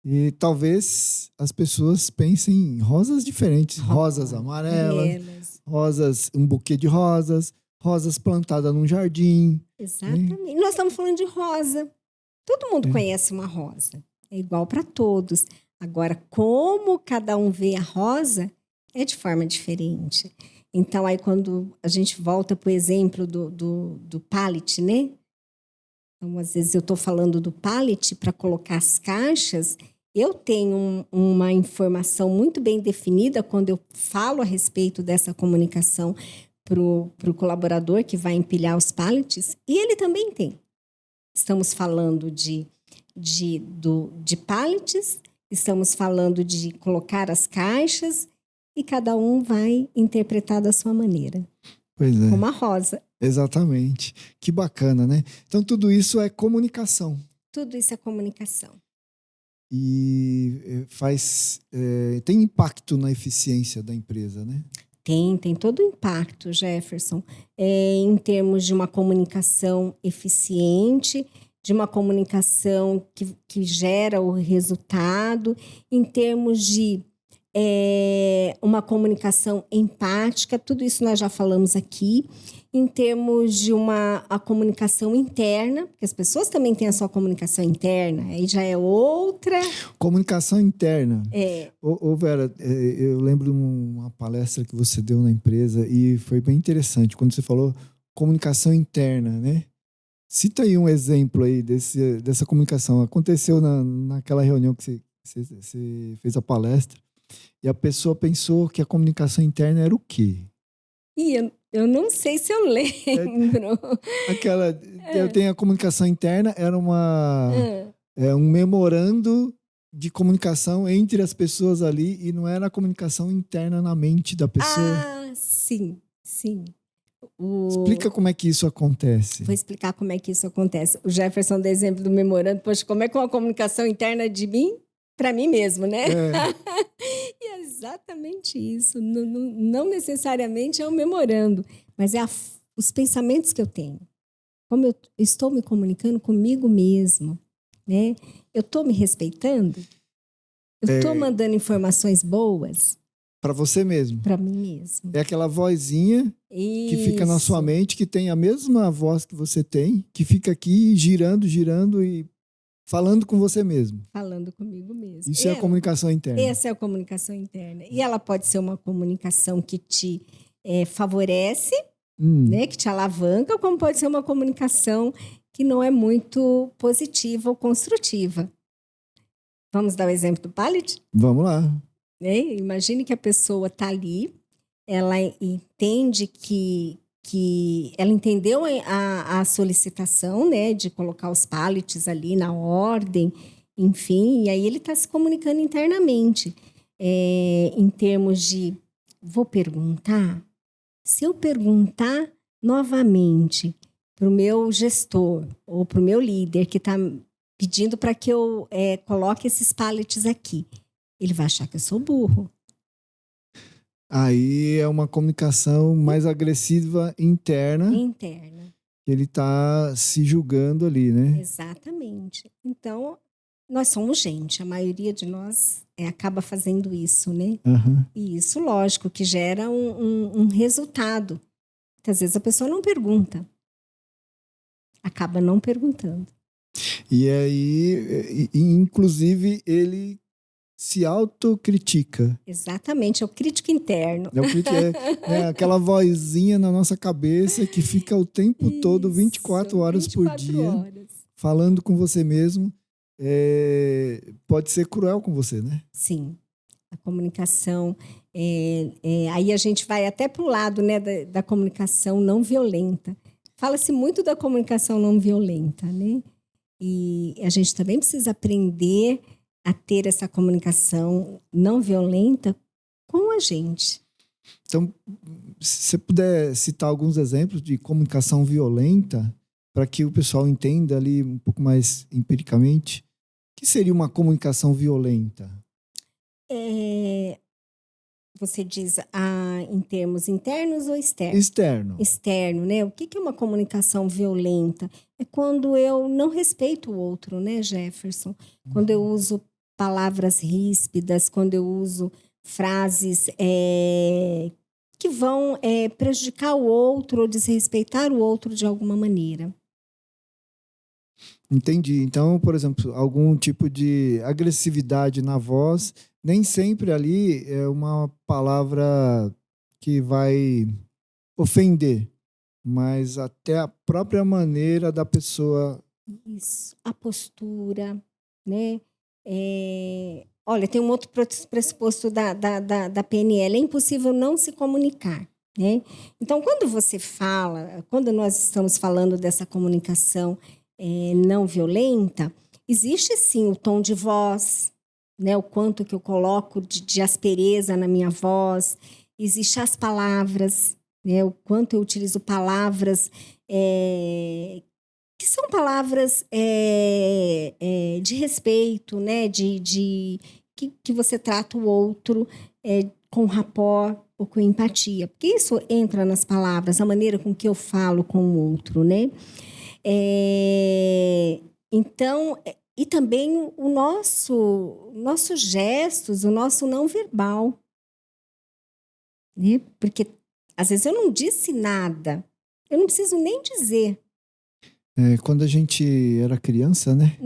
E talvez as pessoas pensem em rosas diferentes, rosas amarelas, rosas, um buquê de rosas, rosas plantadas num jardim. Exatamente. Nós estamos falando de rosa. Todo mundo conhece uma rosa. É igual para todos. Agora, como cada um vê a rosa, é de forma diferente. Então, aí quando a gente volta para o exemplo do pallet, né? Então, às vezes eu estou falando do pallet para colocar as caixas. Eu tenho uma informação muito bem definida quando eu falo a respeito dessa comunicação para o colaborador que vai empilhar os pallets, e ele também tem. Estamos falando de pallets, estamos falando de colocar as caixas, e cada um vai interpretar da sua maneira. Pois é. Como a rosa. Exatamente. Que bacana, né? Então, tudo isso é comunicação. Tudo isso é comunicação. E tem impacto na eficiência da empresa, né? Tem todo o impacto, Jefferson, em termos de uma comunicação eficiente, de uma comunicação que gera o resultado, em termos de uma comunicação empática, tudo isso nós já falamos aqui, em termos de a comunicação interna, porque as pessoas também têm a sua comunicação interna, aí já é outra... Comunicação interna. É. Ô Vera, eu lembro de uma palestra que você deu na empresa e foi bem interessante, quando você falou comunicação interna, né? Cita aí um exemplo aí dessa comunicação. Aconteceu naquela reunião que você fez a palestra e a pessoa pensou que a comunicação interna era o quê? Eu não sei se eu lembro. Eu tenho a comunicação interna, era um memorando de comunicação entre as pessoas ali e não era a comunicação interna na mente da pessoa. Sim. Explica como é que isso acontece. Vou explicar como é que isso acontece. O Jefferson deu exemplo do memorando. Poxa, como é que é uma comunicação interna de mim para mim mesmo, né? E é exatamente isso. Não necessariamente é um memorando, mas é os pensamentos que eu tenho. Como eu estou me comunicando comigo mesmo, né? Eu estou me respeitando? Eu estou mandando informações boas? Para você mesmo. Para mim mesmo. É aquela vozinha que fica na sua mente, que tem a mesma voz que você tem, que fica aqui girando e falando com você mesmo. Falando comigo mesmo. Isso é a comunicação interna. Essa é a comunicação interna. E ela pode ser uma comunicação que te favorece, né, que te alavanca, como pode ser uma comunicação que não é muito positiva ou construtiva. Vamos dar o exemplo do pallet? Vamos lá. Imagine que a pessoa está ali, ela entende que ela entendeu a solicitação, né, de colocar os pallets ali na ordem, enfim, e aí ele está se comunicando internamente. Em termos de, vou perguntar, se eu perguntar novamente para o meu gestor ou para o meu líder que está pedindo para que eu coloque esses pallets aqui, ele vai achar que eu sou burro. Aí é uma comunicação mais agressiva interna. Ele está se julgando ali, né? Exatamente. Então, nós somos gente. A maioria de nós acaba fazendo isso, né? Uhum. E isso, lógico, que gera um resultado. Muitas vezes a pessoa não pergunta. Acaba não perguntando. E aí, inclusive, ele se autocritica. Exatamente, é o crítico interno. É aquela vozinha na nossa cabeça que fica o tempo todo, 24 horas por 24 dia, horas. falando com você mesmo. Pode ser cruel com você, né? Sim, a comunicação. Aí a gente vai até para o lado, né, da comunicação não violenta. Fala-se muito da comunicação não violenta, né? E a gente também precisa aprender a ter essa comunicação não violenta com a gente. Então, se você puder citar alguns exemplos de comunicação violenta, para que o pessoal entenda ali um pouco mais empiricamente, o que seria uma comunicação violenta? Você diz em termos internos ou externos? Externo. Externo, né? O que é uma comunicação violenta? É quando eu não respeito o outro, né, Jefferson? Quando eu uso palavras ríspidas, quando eu uso frases que vão prejudicar o outro ou desrespeitar o outro de alguma maneira. Entendi. Então, por exemplo, algum tipo de agressividade na voz, nem sempre ali é uma palavra que vai ofender, mas até a própria maneira da pessoa. Isso, a postura, né? Olha, tem um outro pressuposto da PNL, é impossível não se comunicar, né? Então, quando você fala, quando nós estamos falando dessa comunicação não violenta, existe sim o tom de voz, né? O quanto que eu coloco de aspereza na minha voz, existem as palavras, né? O quanto eu utilizo palavras que são palavras de respeito, né? Que você trata o outro com rapport ou com empatia. Porque isso entra nas palavras, a maneira com que eu falo com o outro, né? Então, e também o nossos gestos, o nosso não verbal. Né? Porque às vezes eu não disse nada, eu não preciso nem dizer. Quando a gente era criança, né?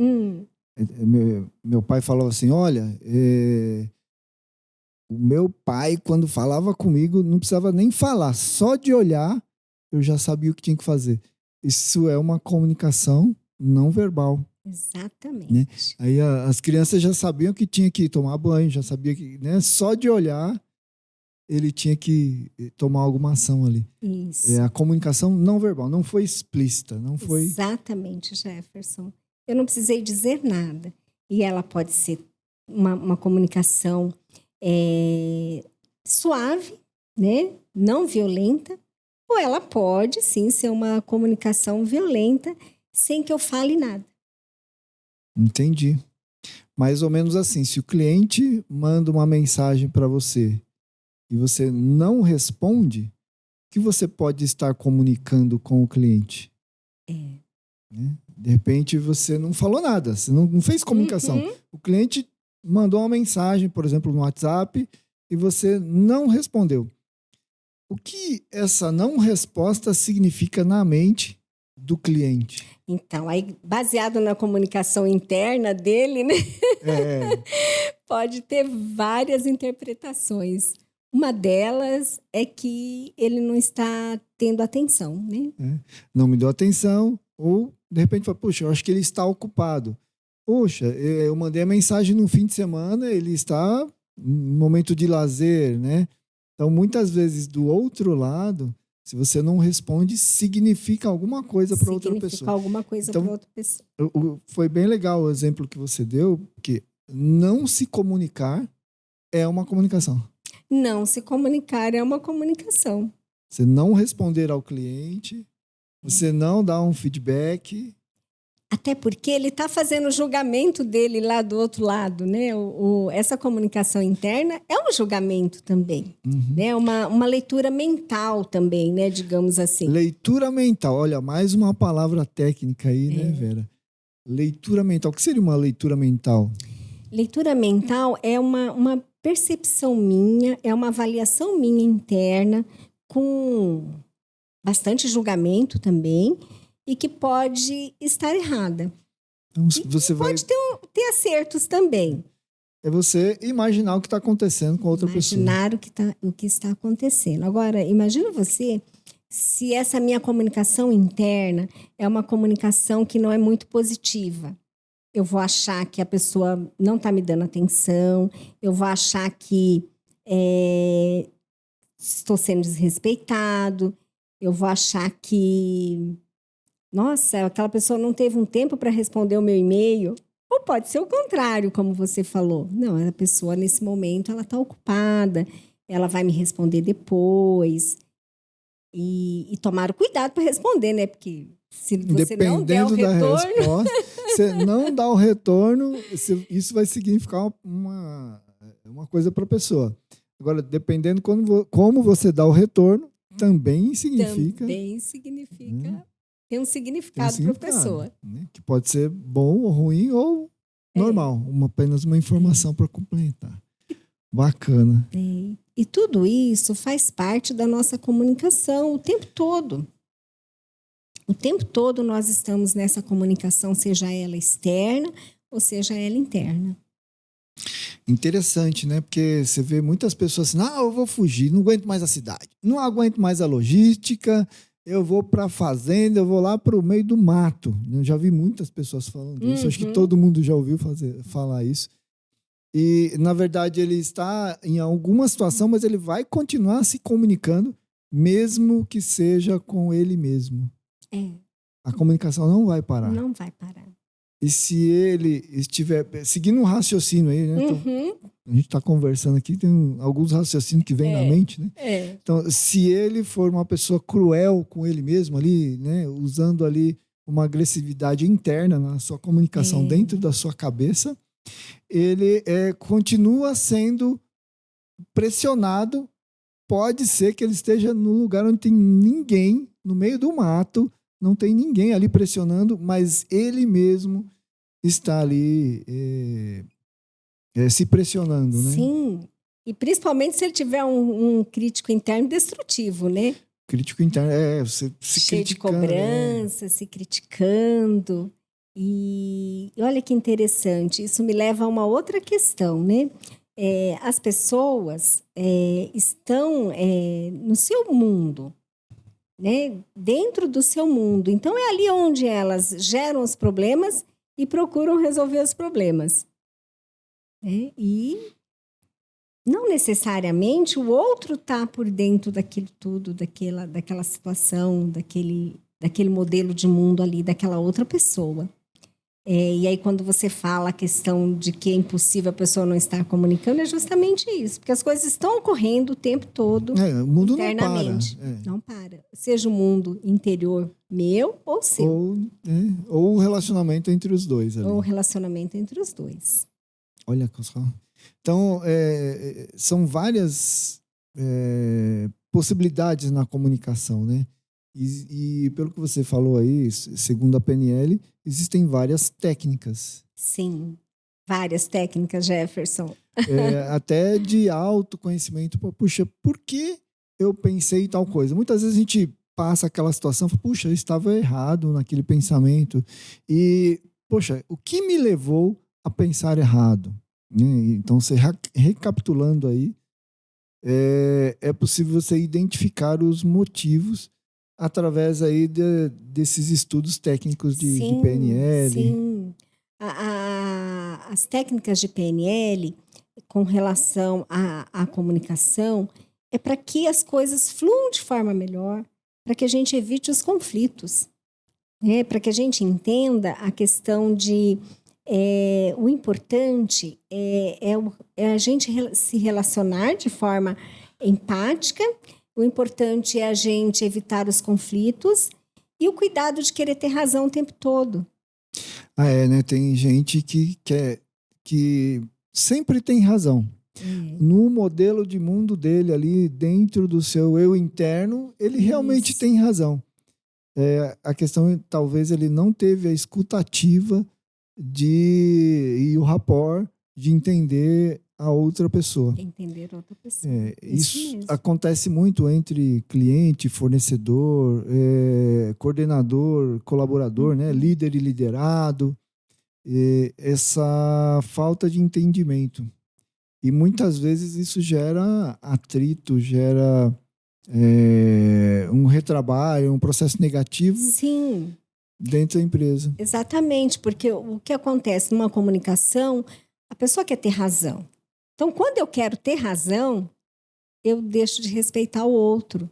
Meu pai falava assim, olha, o meu pai, quando falava comigo, não precisava nem falar, só de olhar, eu já sabia o que tinha que fazer. Isso é uma comunicação não verbal. Exatamente. Né? Aí as crianças já sabiam que tinha que tomar banho, já sabia que, né, só de olhar, ele tinha que tomar alguma ação ali. Isso. A comunicação não verbal, não foi explícita, não foi... Exatamente, Jefferson. Eu não precisei dizer nada. E ela pode ser uma comunicação suave, né? Não violenta, ou ela pode, sim, ser uma comunicação violenta sem que eu fale nada. Entendi. Mais ou menos assim, se o cliente manda uma mensagem para você e você não responde, o que você pode estar comunicando com o cliente? Né? De repente você não falou nada, você não fez comunicação. O cliente mandou uma mensagem, por exemplo, no WhatsApp, e você não respondeu. O que essa não resposta significa na mente do cliente? Então, aí, baseado na comunicação interna dele, né? Pode ter várias interpretações. Uma delas é que ele não está tendo atenção, né? Não me deu atenção, ou de repente fala, puxa, eu acho que ele está ocupado. Poxa, eu mandei a mensagem no fim de semana, ele está em momento de lazer, né? Então, muitas vezes, do outro lado, se você não responde, significa alguma coisa para outra pessoa. Significa alguma coisa para outra pessoa. Foi bem legal o exemplo que você deu, porque não se comunicar é uma comunicação. Não se comunicar é uma comunicação. Você não responder ao cliente, você não dar um feedback. Até porque ele está fazendo o julgamento dele lá do outro lado, né? Essa comunicação interna é um julgamento também, né? Uma leitura mental também, né? Digamos assim. Leitura mental. Olha, mais uma palavra técnica aí, né, Vera? Leitura mental. O que seria uma leitura mental? Leitura mental é uma percepção minha, é uma avaliação minha interna, com bastante julgamento também, e que pode estar errada. Então, você vai... Pode ter acertos também. É você imaginar o que está acontecendo com outra pessoa. Imaginar o que está acontecendo. Agora, imagina você se essa minha comunicação interna é uma comunicação que não é muito positiva. Eu vou achar que a pessoa não está me dando atenção, eu vou achar que estou sendo desrespeitado, eu vou achar que, nossa, aquela pessoa não teve um tempo para responder o meu e-mail. Ou pode ser o contrário, como você falou. Não, a pessoa, nesse momento, ela está ocupada, ela vai me responder depois. E tomar o cuidado para responder, né? Porque se você não der o retorno... Da resposta, você não dá o retorno, isso vai significar uma coisa para a pessoa. Agora, dependendo como você dá o retorno, também significa... Também significa... Tem um significado para a pessoa. Né? Que pode ser bom ou ruim ou normal. Apenas uma informação para complementar. Bacana. E tudo isso faz parte da nossa comunicação o tempo todo. O tempo todo nós estamos nessa comunicação, seja ela externa ou seja ela interna. Interessante, né? Porque você vê muitas pessoas assim, eu vou fugir, não aguento mais a cidade, não aguento mais a logística, eu vou para a fazenda, eu vou lá para o meio do mato. Eu já vi muitas pessoas falando isso, acho que todo mundo já ouviu falar isso. E, na verdade, ele está em alguma situação, mas ele vai continuar se comunicando, mesmo que seja com ele mesmo. A comunicação não vai parar. Não vai parar. E se ele estiver seguindo um raciocínio aí, né? Então, a gente está conversando aqui, tem alguns raciocínios que vêm na mente, né? Então, se ele for uma pessoa cruel com ele mesmo ali, né? Usando ali uma agressividade interna na sua comunicação dentro da sua cabeça, ele continua sendo pressionado. Pode ser que ele esteja num lugar onde tem ninguém, no meio do mato, não tem ninguém ali pressionando, mas ele mesmo está ali se pressionando, né? Sim, e principalmente se ele tiver um crítico interno destrutivo, né? Crítico interno, você se cheio de cobrança, se criticando. E olha que interessante, isso me leva a uma outra questão, né? As pessoas estão no seu mundo, né? Dentro do seu mundo. Então, é ali onde elas geram os problemas e procuram resolver os problemas. Né? E não necessariamente o outro está por dentro daquilo tudo, daquela situação, daquele modelo de mundo ali, daquela outra pessoa. E aí, quando você fala a questão de que é impossível a pessoa não estar comunicando, é justamente isso. Porque as coisas estão ocorrendo o tempo todo o mundo internamente. Não para. Não para. Seja o mundo interior meu ou seu. Ou o relacionamento entre os dois ali. Ou o relacionamento entre os dois. Olha só. Então, são várias possibilidades na comunicação, né? E pelo que você falou aí, segundo a PNL, existem várias técnicas. Sim, várias técnicas, Jefferson. Até de autoconhecimento. Puxa, por que eu pensei tal coisa? Muitas vezes a gente passa aquela situação, puxa, eu estava errado naquele pensamento. E, poxa, o que me levou a pensar errado? Então, você recapitulando aí, é possível você identificar os motivos através aí desses estudos técnicos de PNL. Sim, as técnicas de PNL com relação à comunicação é para que as coisas fluam de forma melhor, para que a gente evite os conflitos, né? Para que a gente entenda a questão de o importante é a gente se relacionar de forma empática. O importante é a gente evitar os conflitos e o cuidado de querer ter razão o tempo todo. Né? Tem gente que sempre tem razão. No modelo de mundo dele ali, dentro do seu eu interno, ele realmente tem razão. A questão é, talvez ele não teve a escutativa e o rapport de entender a outra pessoa. Entender outra pessoa. Isso acontece muito entre cliente, fornecedor, coordenador, colaborador, né? Líder e liderado. essa falta de entendimento. E muitas vezes isso gera atrito, gera um retrabalho, um processo negativo. Sim. Dentro da empresa. Exatamente, porque o que acontece numa comunicação, a pessoa quer ter razão. Então, quando eu quero ter razão, eu deixo de respeitar o outro.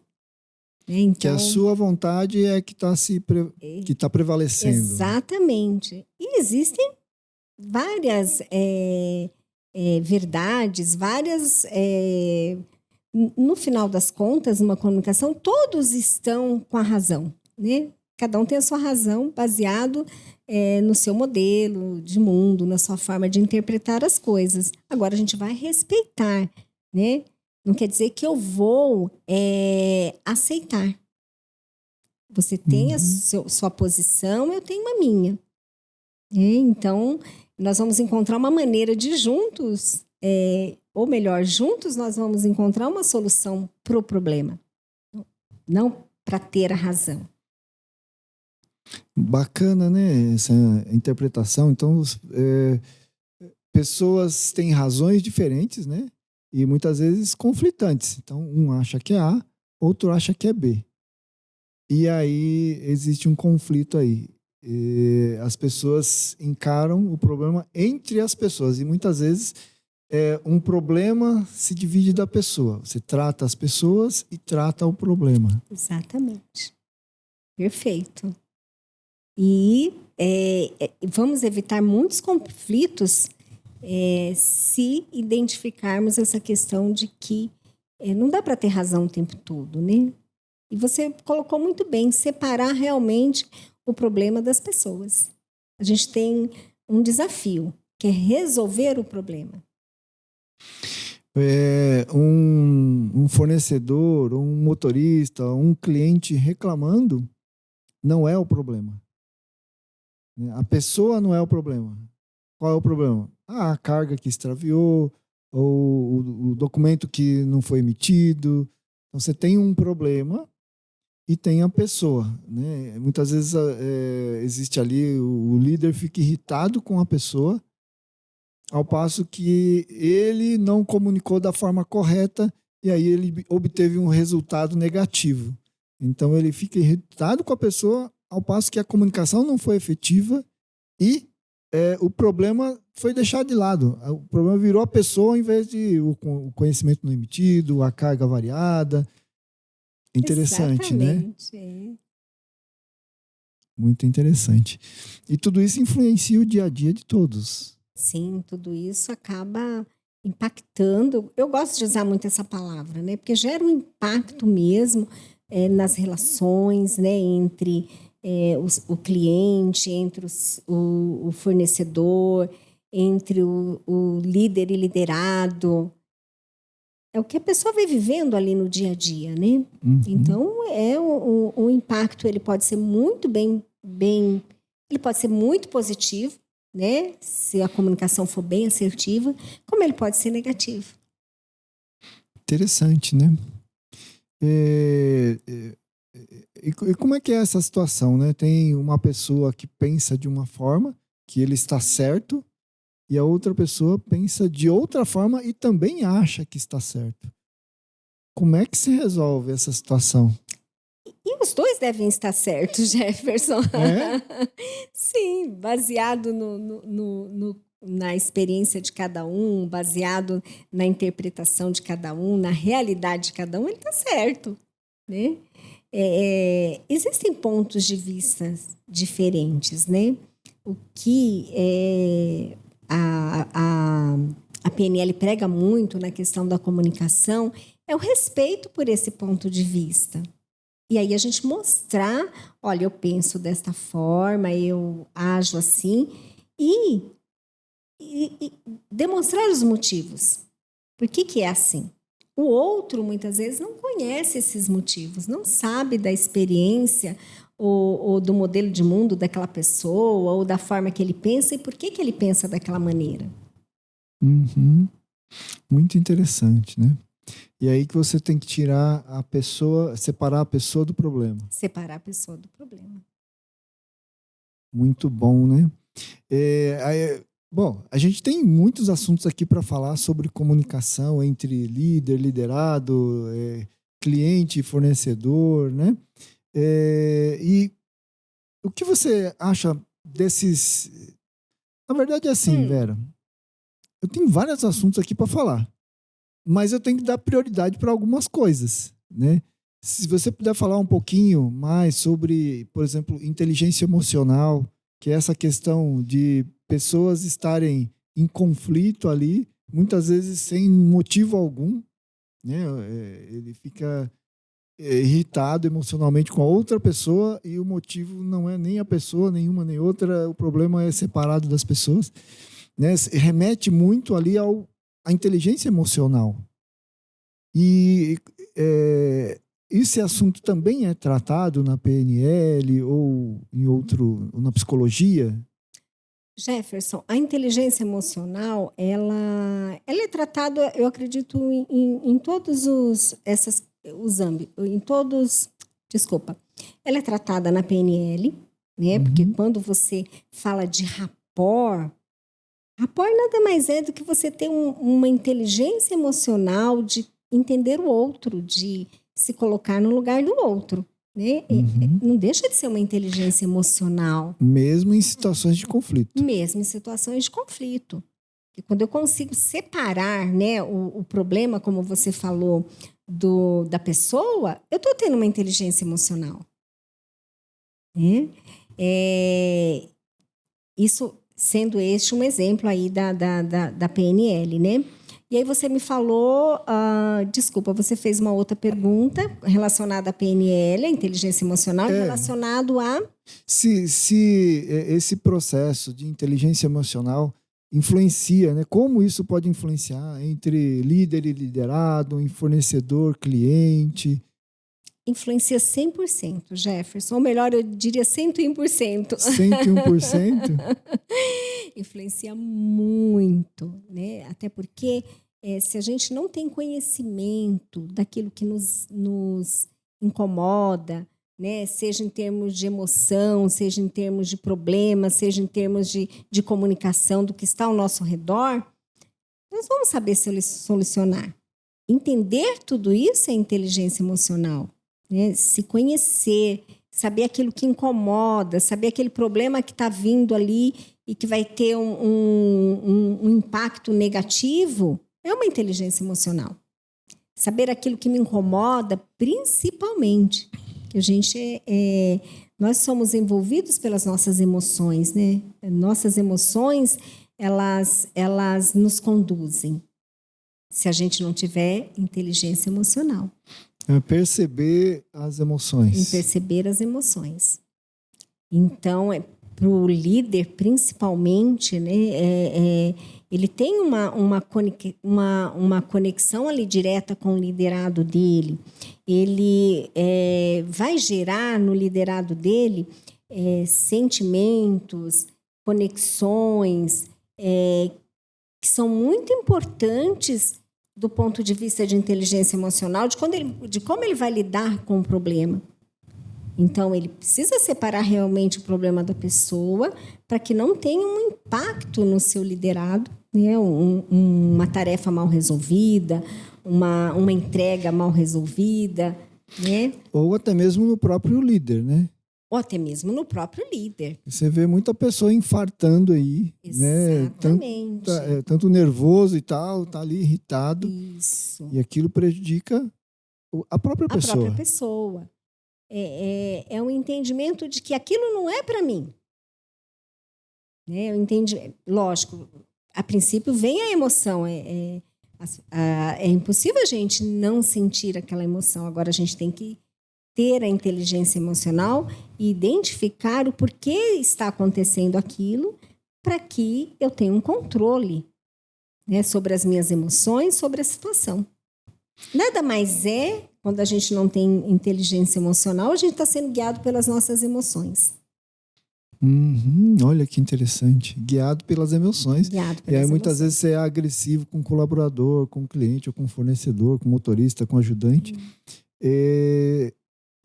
Então, que a sua vontade é que está prevalecendo. Exatamente. E existem várias verdades, várias... no final das contas, numa comunicação, todos estão com a razão, né? Cada um tem a sua razão baseado no seu modelo de mundo, na sua forma de interpretar as coisas. Agora, a gente vai respeitar, né? Não quer dizer que eu vou aceitar. Você tem a sua posição, eu tenho a minha. Então, nós vamos encontrar uma maneira de juntos, ou melhor, juntos nós vamos encontrar uma solução para o problema. Não para ter a razão. Bacana, né? Essa interpretação. Então, pessoas têm razões diferentes, né? E muitas vezes conflitantes. Então, um acha que é A, outro acha que é B. E aí existe um conflito aí. E as pessoas encaram o problema entre as pessoas. E muitas vezes um problema se divide da pessoa. Você trata as pessoas e trata o problema. Exatamente. Perfeito. E vamos evitar muitos conflitos se identificarmos essa questão de que não dá para ter razão o tempo todo, né? E você colocou muito bem, separar realmente o problema das pessoas. A gente tem um desafio, que é resolver o problema. Um fornecedor, um motorista, um cliente reclamando não é o problema. A pessoa não é o problema. Qual é o problema? A carga que extraviou, ou o documento que não foi emitido. Então, você tem um problema e tem a pessoa, né? Muitas vezes existe ali, o líder fica irritado com a pessoa, ao passo que ele não comunicou da forma correta e aí ele obteve um resultado negativo. Então, ele fica irritado com a pessoa, ao passo que a comunicação não foi efetiva e o problema foi deixado de lado. O problema virou a pessoa em vez de o conhecimento não emitido, a carga variada. Interessante, exatamente, né? Muito interessante. E tudo isso influencia o dia a dia de todos. Sim, tudo isso acaba impactando. Eu gosto de usar muito essa palavra, né? Porque gera um impacto mesmo nas relações, né? Entre o cliente, entre o fornecedor, entre o líder e liderado. É o que a pessoa vai vivendo ali no dia a dia, né? Uhum. Então, o impacto ele pode ser muito bem, ele pode ser muito positivo, né? Se a comunicação for bem assertiva, como ele pode ser negativo. Interessante, né? E como é que é essa situação, né? Tem uma pessoa que pensa de uma forma, que ele está certo, e a outra pessoa pensa de outra forma e também acha que está certo. Como é que se resolve essa situação? E os dois devem estar certos, Jefferson. Sim, baseado na experiência de cada um, baseado na interpretação de cada um, na realidade de cada um, ele está certo, né? Existem pontos de vista diferentes, né? O que a PNL prega muito na questão da comunicação é o respeito por esse ponto de vista. E aí a gente mostrar, olha, eu penso desta forma, eu ajo assim, e demonstrar os motivos. Por que é assim? O outro, muitas vezes, não conhece esses motivos, não sabe da experiência ou do modelo de mundo daquela pessoa, ou da forma que ele pensa e por que ele pensa daquela maneira. Uhum. Muito interessante, né? E aí que você tem que tirar a pessoa, separar a pessoa do problema. Separar a pessoa do problema. Muito bom, né? Bom, a gente tem muitos assuntos aqui para falar sobre comunicação entre líder, liderado, cliente e fornecedor, né? E o que você acha desses... Na verdade é assim, Vera, eu tenho vários assuntos aqui para falar, mas eu tenho que dar prioridade para algumas coisas, né? Se você puder falar um pouquinho mais sobre, por exemplo, inteligência emocional, que é essa questão de pessoas estarem em conflito ali, muitas vezes sem motivo algum, né? Ele fica irritado emocionalmente com a outra pessoa e o motivo não é nem a pessoa, nenhuma nem outra, o problema é separado das pessoas, né? Remete muito ali à inteligência emocional. E esse assunto também é tratado na PNL ou na psicologia? Jefferson, a inteligência emocional, ela é tratada, eu acredito, em todos os âmbitos, em todos, desculpa, ela é tratada na PNL, né? Porque quando você fala de rapport nada mais é do que você ter uma inteligência emocional de entender o outro, de se colocar no lugar do outro. Né? Não deixa de ser uma inteligência emocional. Mesmo em situações de conflito. Mesmo em situações de conflito. E quando eu consigo separar, né, o problema, como você falou, da pessoa, eu estou tendo uma inteligência emocional. Né? Isso sendo este um exemplo aí da PNL, né? E aí você me falou, desculpa, você fez uma outra pergunta relacionada à PNL, a inteligência emocional, relacionado a... Se esse processo de inteligência emocional influencia, né? Como isso pode influenciar entre líder e liderado, em fornecedor, cliente? Influencia 100%, Jefferson. Ou melhor, eu diria 101%. 101%? Influencia muito, né? Até porque se a gente não tem conhecimento daquilo que nos incomoda, né? Seja em termos de emoção, seja em termos de problema, seja em termos de comunicação do que está ao nosso redor, nós vamos saber solucionar. Entender tudo isso é inteligência emocional. Né? Se conhecer, saber aquilo que incomoda, saber aquele problema que está vindo ali e que vai ter um impacto negativo, é uma inteligência emocional. Saber aquilo que me incomoda, principalmente, que a gente nós somos envolvidos pelas nossas emoções, né? Nossas emoções, elas nos conduzem, se a gente não tiver inteligência emocional. Perceber as emoções. Em perceber as emoções. Então, para o líder, principalmente, né, ele tem uma conexão ali direta com o liderado dele. Ele vai gerar no liderado dele sentimentos, conexões que são muito importantes do ponto de vista de inteligência emocional, de como ele vai lidar com o problema. Então, ele precisa separar realmente o problema da pessoa para que não tenha um impacto no seu liderado, né? Uma tarefa mal resolvida, uma entrega mal resolvida. Né? Ou até mesmo no próprio líder, né? Ou até mesmo no próprio líder. Você vê muita pessoa infartando aí, exatamente, né? Tanto nervoso e tal, tá ali irritado. Isso. E aquilo prejudica a própria pessoa. A própria pessoa. É um entendimento de que aquilo não é para mim. Né? Eu entendi, lógico, a princípio vem a emoção. É impossível a gente não sentir aquela emoção. Agora a gente tem que ter a inteligência emocional e identificar o porquê está acontecendo aquilo para que eu tenha um controle, né, sobre as minhas emoções, sobre a situação. Nada mais quando a gente não tem inteligência emocional, a gente está sendo guiado pelas nossas emoções. Olha que interessante. Guiado pelas emoções. Guiado pelas e aí emoções. Muitas vezes você é agressivo com o colaborador, com o cliente, ou com o fornecedor, com o motorista, com o ajudante.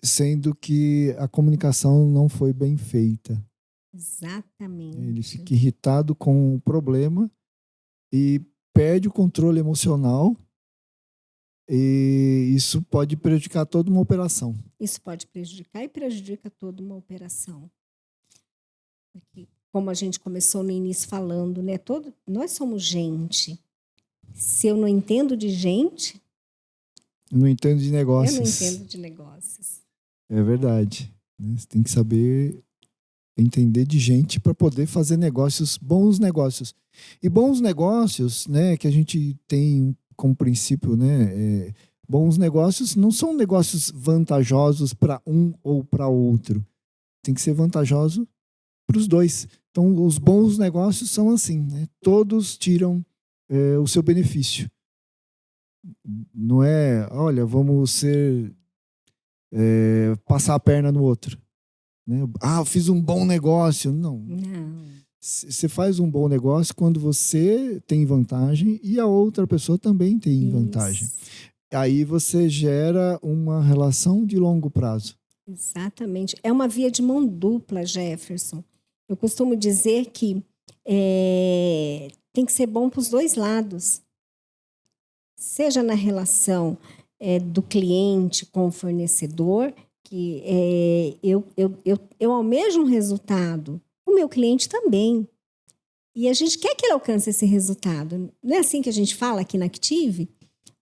Sendo que a comunicação não foi bem feita. Exatamente. Ele fica irritado com o problema e perde o controle emocional, e isso pode prejudicar toda uma operação. Isso pode prejudicar e prejudica toda uma operação. Porque, como a gente começou no início falando, né? Nós somos gente. Se eu não entendo de gente, Eu não entendo de eu não negócios. entendo de negócios. É verdade. Né? Você tem que saber entender de gente para poder fazer negócios, bons negócios. E bons negócios, né, que a gente tem como princípio, né, bons negócios não são negócios vantajosos para um ou para outro. Tem que ser vantajoso para os dois. Então, os bons negócios são assim, né? Todos tiram o seu benefício. Não é, olha, vamos passar a perna no outro. Né? Eu fiz um bom negócio. Não. Não. Você faz um bom negócio quando você tem vantagem e a outra pessoa também tem vantagem. Aí você gera uma relação de longo prazo. Exatamente. É uma via de mão dupla, Jefferson. Eu costumo dizer que tem que ser bom para os dois lados. Seja na relação do cliente com o fornecedor, que eu almejo um resultado, o meu cliente também. E a gente quer que ele alcance esse resultado. Não é assim que a gente fala aqui na Active?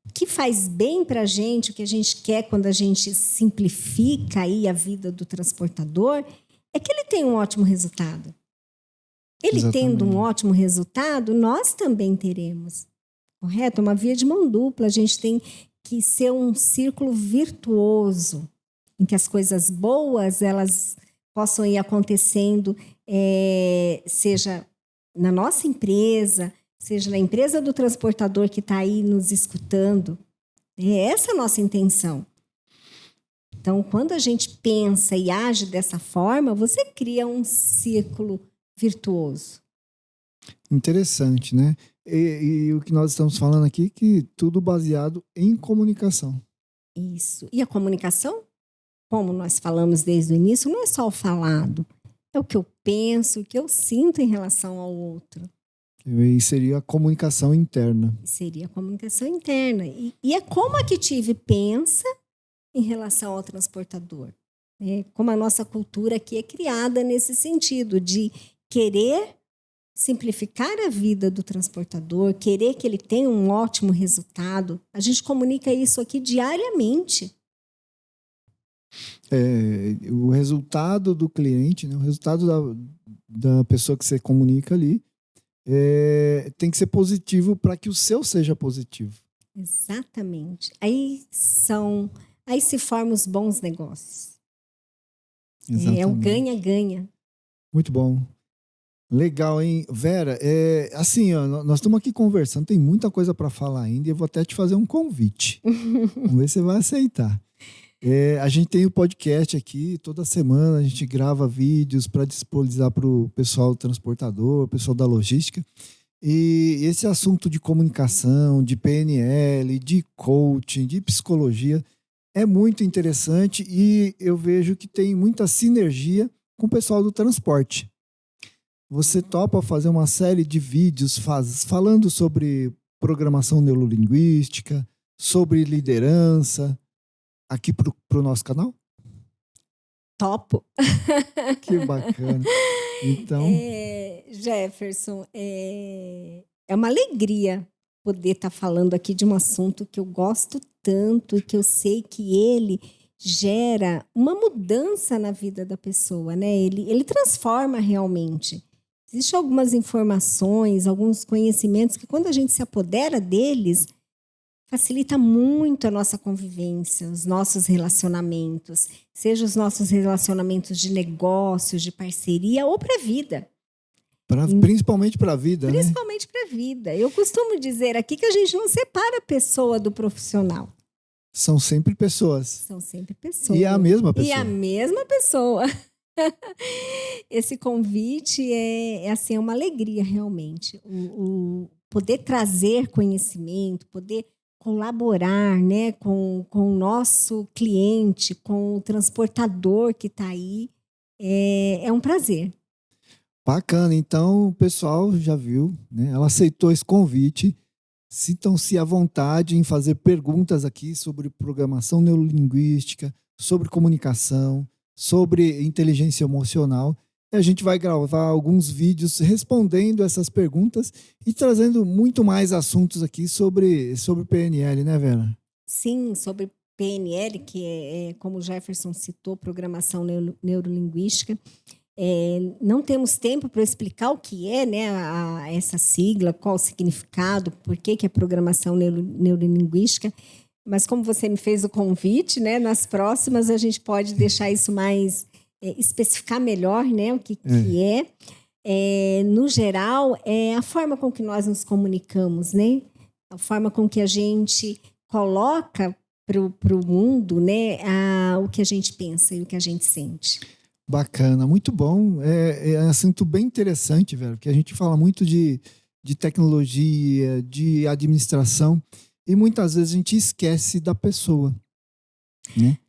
O que faz bem para a gente, o que a gente quer quando a gente simplifica aí a vida do transportador, é que ele tenha um ótimo resultado. Ele tendo um ótimo resultado, nós também teremos. Correto? É uma via de mão dupla. A gente tem que ser um círculo virtuoso, em que as coisas boas elas possam ir acontecendo, seja na nossa empresa, seja na empresa do transportador que está aí nos escutando. É essa a nossa intenção. Então, quando a gente pensa e age dessa forma, você cria um círculo virtuoso. Interessante, né? E o que nós estamos falando aqui é que tudo baseado em comunicação. Isso. E a comunicação, como nós falamos desde o início, não é só o falado. É o que eu penso, o que eu sinto em relação ao outro. E seria a comunicação interna. Seria a comunicação interna. E é como a Active pensa em relação ao transportador. Né? Como a nossa cultura aqui é criada nesse sentido de querer simplificar a vida do transportador, querer que ele tenha um ótimo resultado. A gente comunica isso aqui diariamente. O resultado do cliente, né? O resultado da pessoa que você comunica ali tem que ser positivo para que o seu seja positivo. Exatamente. Aí se formam os bons negócios. Exatamente. É o ganha-ganha. Muito bom. Legal, hein? Vera, assim, ó, nós estamos aqui conversando, tem muita coisa para falar ainda e eu vou até te fazer um convite. Vamos ver se você vai aceitar. A gente tem o podcast aqui, toda semana a gente grava vídeos para disponibilizar para o pessoal transportador, pessoal da logística. E esse assunto de comunicação, de PNL, de coaching, de psicologia é muito interessante e eu vejo que tem muita sinergia com o pessoal do transporte. Você topa fazer uma série de vídeos falando sobre programação neurolinguística, sobre liderança, aqui pro nosso canal? Topo. Que bacana. Então, Jefferson, é uma alegria poder estar falando aqui de um assunto que eu gosto tanto e que eu sei que ele gera uma mudança na vida da pessoa, né? Ele transforma realmente. Existem algumas informações, alguns conhecimentos que quando a gente se apodera deles, facilita muito a nossa convivência, os nossos relacionamentos, seja os nossos relacionamentos de negócios, de parceria ou para a vida. Principalmente para a vida, Principalmente para a vida. Eu costumo dizer aqui que a gente não separa a pessoa do profissional. São sempre pessoas. São sempre pessoas. E a mesma pessoa. E a mesma pessoa. Esse convite assim, é uma alegria realmente. O poder trazer conhecimento, poder colaborar, né, com o nosso cliente, com o transportador que está aí, é um prazer. Bacana. Então, o pessoal já viu, né? Ela aceitou esse convite. Sintam-se à vontade em fazer perguntas aqui sobre programação neurolinguística, sobre comunicação, sobre inteligência emocional. E a gente vai gravar alguns vídeos respondendo essas perguntas e trazendo muito mais assuntos aqui sobre PNL, né, Vera? Sim, sobre PNL, que como o Jefferson citou, programação neurolinguística. Não temos tempo para explicar o que é, né, essa sigla, qual o significado, por que é programação neurolinguística, mas como você me fez o convite, né, nas próximas a gente pode deixar isso mais, especificar melhor, né, o que é. No geral, é a forma com que nós nos comunicamos, né, a forma com que a gente coloca para o mundo, né, o que a gente pensa e o que a gente sente. Bacana, muito bom. É um assunto bem interessante, velho, porque a gente fala muito de tecnologia, de administração, e muitas vezes a gente esquece da pessoa, né?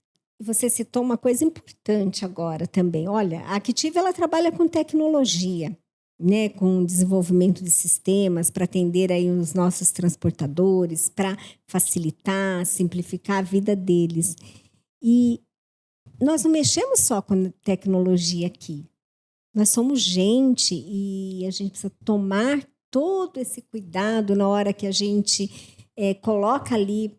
Você citou uma coisa importante agora também. Olha, a Active, ela trabalha com tecnologia, né, com desenvolvimento de sistemas para atender aí os nossos transportadores, para facilitar, simplificar a vida deles. E nós não mexemos só com tecnologia aqui. Nós somos gente e a gente precisa tomar todo esse cuidado na hora que a gente coloca ali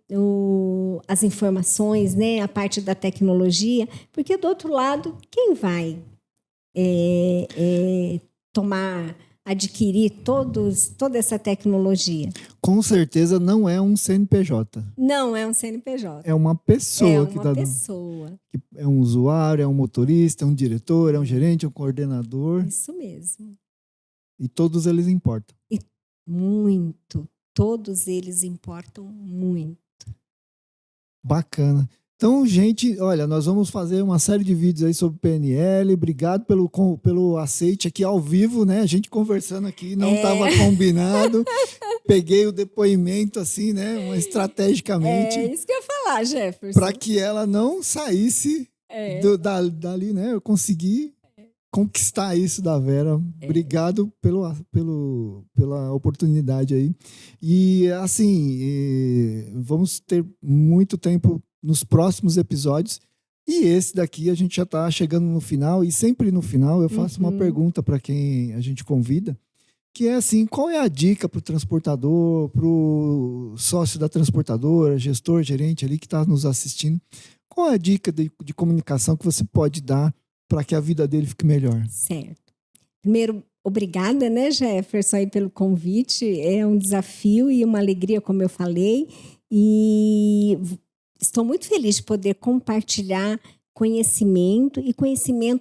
as informações, né, a parte da tecnologia, porque do outro lado, quem vai adquirir toda essa tecnologia? Com certeza não é um CNPJ. Não é um CNPJ. É uma pessoa que está dando. É um usuário, é um motorista, é um diretor, é um gerente, é um coordenador. Isso mesmo. E todos eles importam. E muito. Todos eles importam muito. Bacana. Então, gente, olha, nós vamos fazer uma série de vídeos aí sobre PNL. Obrigado pelo aceite aqui ao vivo, né? A gente conversando aqui, não estava combinado. Peguei o depoimento assim, né? Estrategicamente. É isso que eu ia falar, Jefferson. Para que ela não saísse dali, né? Eu consegui conquistar isso da Vera. Obrigado pela oportunidade aí. E assim, vamos ter muito tempo nos próximos episódios. E esse daqui a gente já está chegando no final. E sempre no final eu faço uma pergunta para quem a gente convida, que é assim, qual é a dica para o transportador, para o sócio da transportadora, gestor, gerente ali que está nos assistindo? Qual é a dica de comunicação que você pode dar para que a vida dele fique melhor? Certo. Primeiro, obrigada, né, Jefferson, aí pelo convite. É um desafio e uma alegria, como eu falei. E estou muito feliz de poder compartilhar conhecimento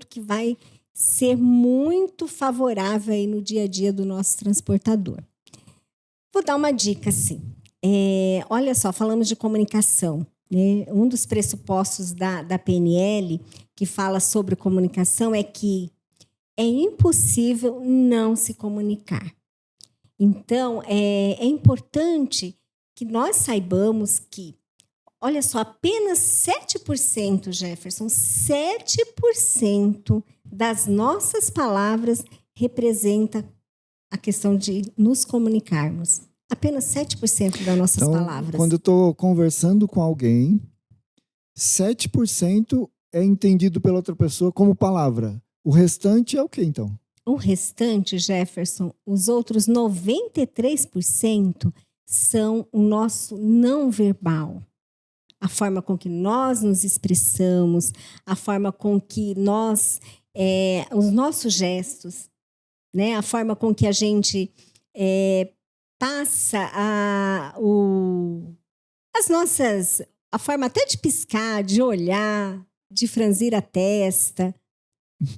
que vai ser muito favorável aí no dia a dia do nosso transportador. Vou dar uma dica, assim. Olha só, falamos de comunicação, né? Um dos pressupostos da PNL que fala sobre comunicação é que é impossível não se comunicar. Então, é importante que nós saibamos que, olha só, apenas 7%, Jefferson, 7% das nossas palavras representa a questão de nos comunicarmos. Apenas 7% das nossas palavras. Quando eu estou conversando com alguém, 7% é entendido pela outra pessoa como palavra. O restante é o quê, então? O restante, Jefferson, os outros 93% são o nosso não verbal. A forma com que nós nos expressamos, a forma com que nós, os nossos gestos, né? A forma com que a gente passa a forma até de piscar, de olhar, de franzir a testa.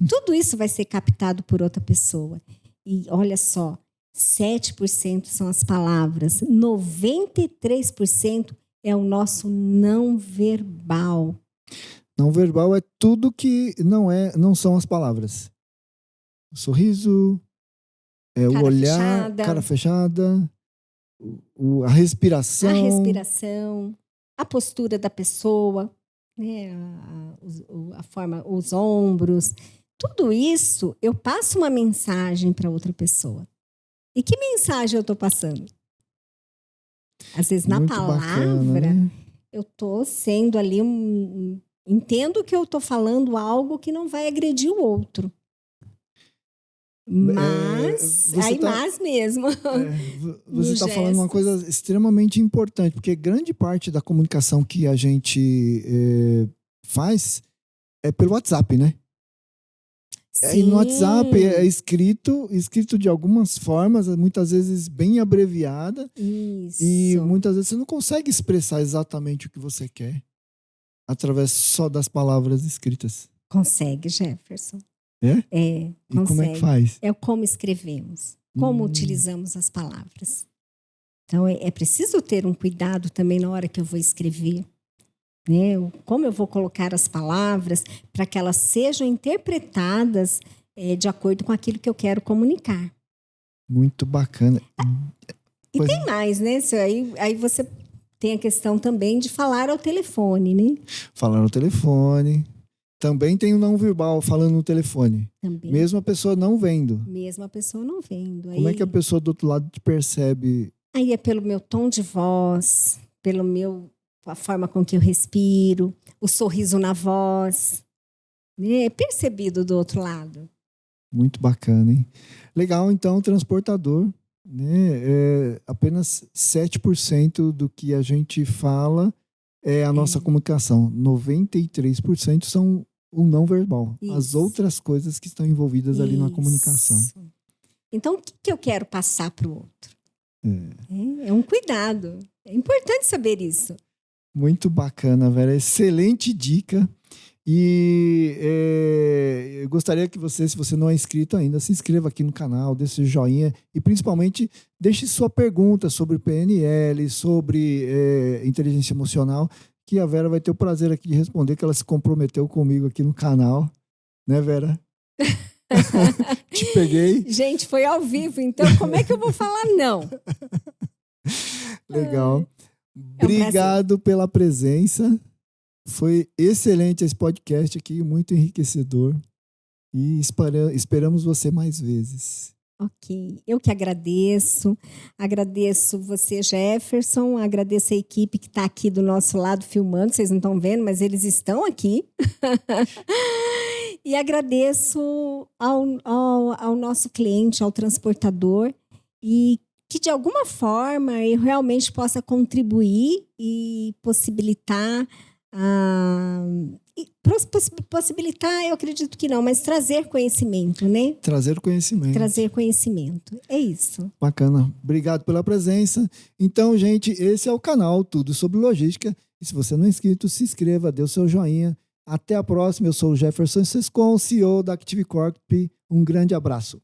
Tudo isso vai ser captado por outra pessoa. E olha só, 7% são as palavras, 93% é o nosso não verbal. Não verbal é tudo que não são as palavras. O sorriso, o olhar, cara fechada, a respiração. A postura da pessoa, né? A forma, os ombros. tudo isso, eu passo uma mensagem para outra pessoa. E que mensagem eu estou passando? Às vezes, na Muito palavra, bacana, né? eu estou sendo ali entendo que eu estou falando algo que não vai agredir o outro. Mas, mas mesmo. Você está falando uma coisa extremamente importante, porque grande parte da comunicação que a gente faz é pelo WhatsApp, né? Sim. E no WhatsApp é escrito de algumas formas, muitas vezes bem abreviada. Isso. E muitas vezes você não consegue expressar exatamente o que você quer através só das palavras escritas. Consegue, Jefferson. É? E consegue. Como é que faz? É como escrevemos, como utilizamos as palavras. Então, é preciso ter um cuidado também na hora que eu vou escrever. Né? Como eu vou colocar as palavras para que elas sejam interpretadas de acordo com aquilo que eu quero comunicar. Muito bacana. E tem mais, né? Aí você tem a questão também de falar ao telefone, né? Falar ao telefone. Também tem o não verbal falando no telefone. Também. Mesmo a pessoa não vendo. Mesmo a pessoa não vendo. Como é que a pessoa do outro lado te percebe? Aí é pelo meu tom de voz, a forma com que eu respiro, o sorriso na voz. Né? É percebido do outro lado. Muito bacana, hein? Legal, então, transportador. Né? Apenas 7% do que a gente fala é a nossa comunicação. 93% são o não verbal. Isso. As outras coisas que estão envolvidas ali na comunicação. Então, o que eu quero passar para o outro? É um cuidado. É importante saber isso. Muito bacana, Vera. Excelente dica. E eu gostaria que você, se você não é inscrito ainda, se inscreva aqui no canal, deixe seu joinha e principalmente deixe sua pergunta sobre PNL, sobre inteligência emocional, que a Vera vai ter o prazer aqui de responder, que ela se comprometeu comigo aqui no canal. Né, Vera? Te peguei. Gente, foi ao vivo, então como é que eu vou falar não? Legal. Obrigado pela presença. Foi excelente esse podcast aqui, muito enriquecedor. E esperamos você mais vezes. Ok, eu que agradeço. Agradeço você, Jefferson. Agradeço a equipe que está aqui do nosso lado filmando. Vocês não estão vendo, mas eles estão aqui. E agradeço ao nosso cliente, ao transportador, e que de alguma forma eu realmente possa contribuir e possibilitar... possibilitar, eu acredito que não, mas trazer conhecimento, né? Trazer conhecimento. Trazer conhecimento, é isso. Bacana, obrigado pela presença. Então, gente, esse é o canal Tudo Sobre Logística. E se você não é inscrito, se inscreva, dê o seu joinha. Até a próxima, eu sou o Jefferson Sescon, CEO da Active Corp. Um grande abraço.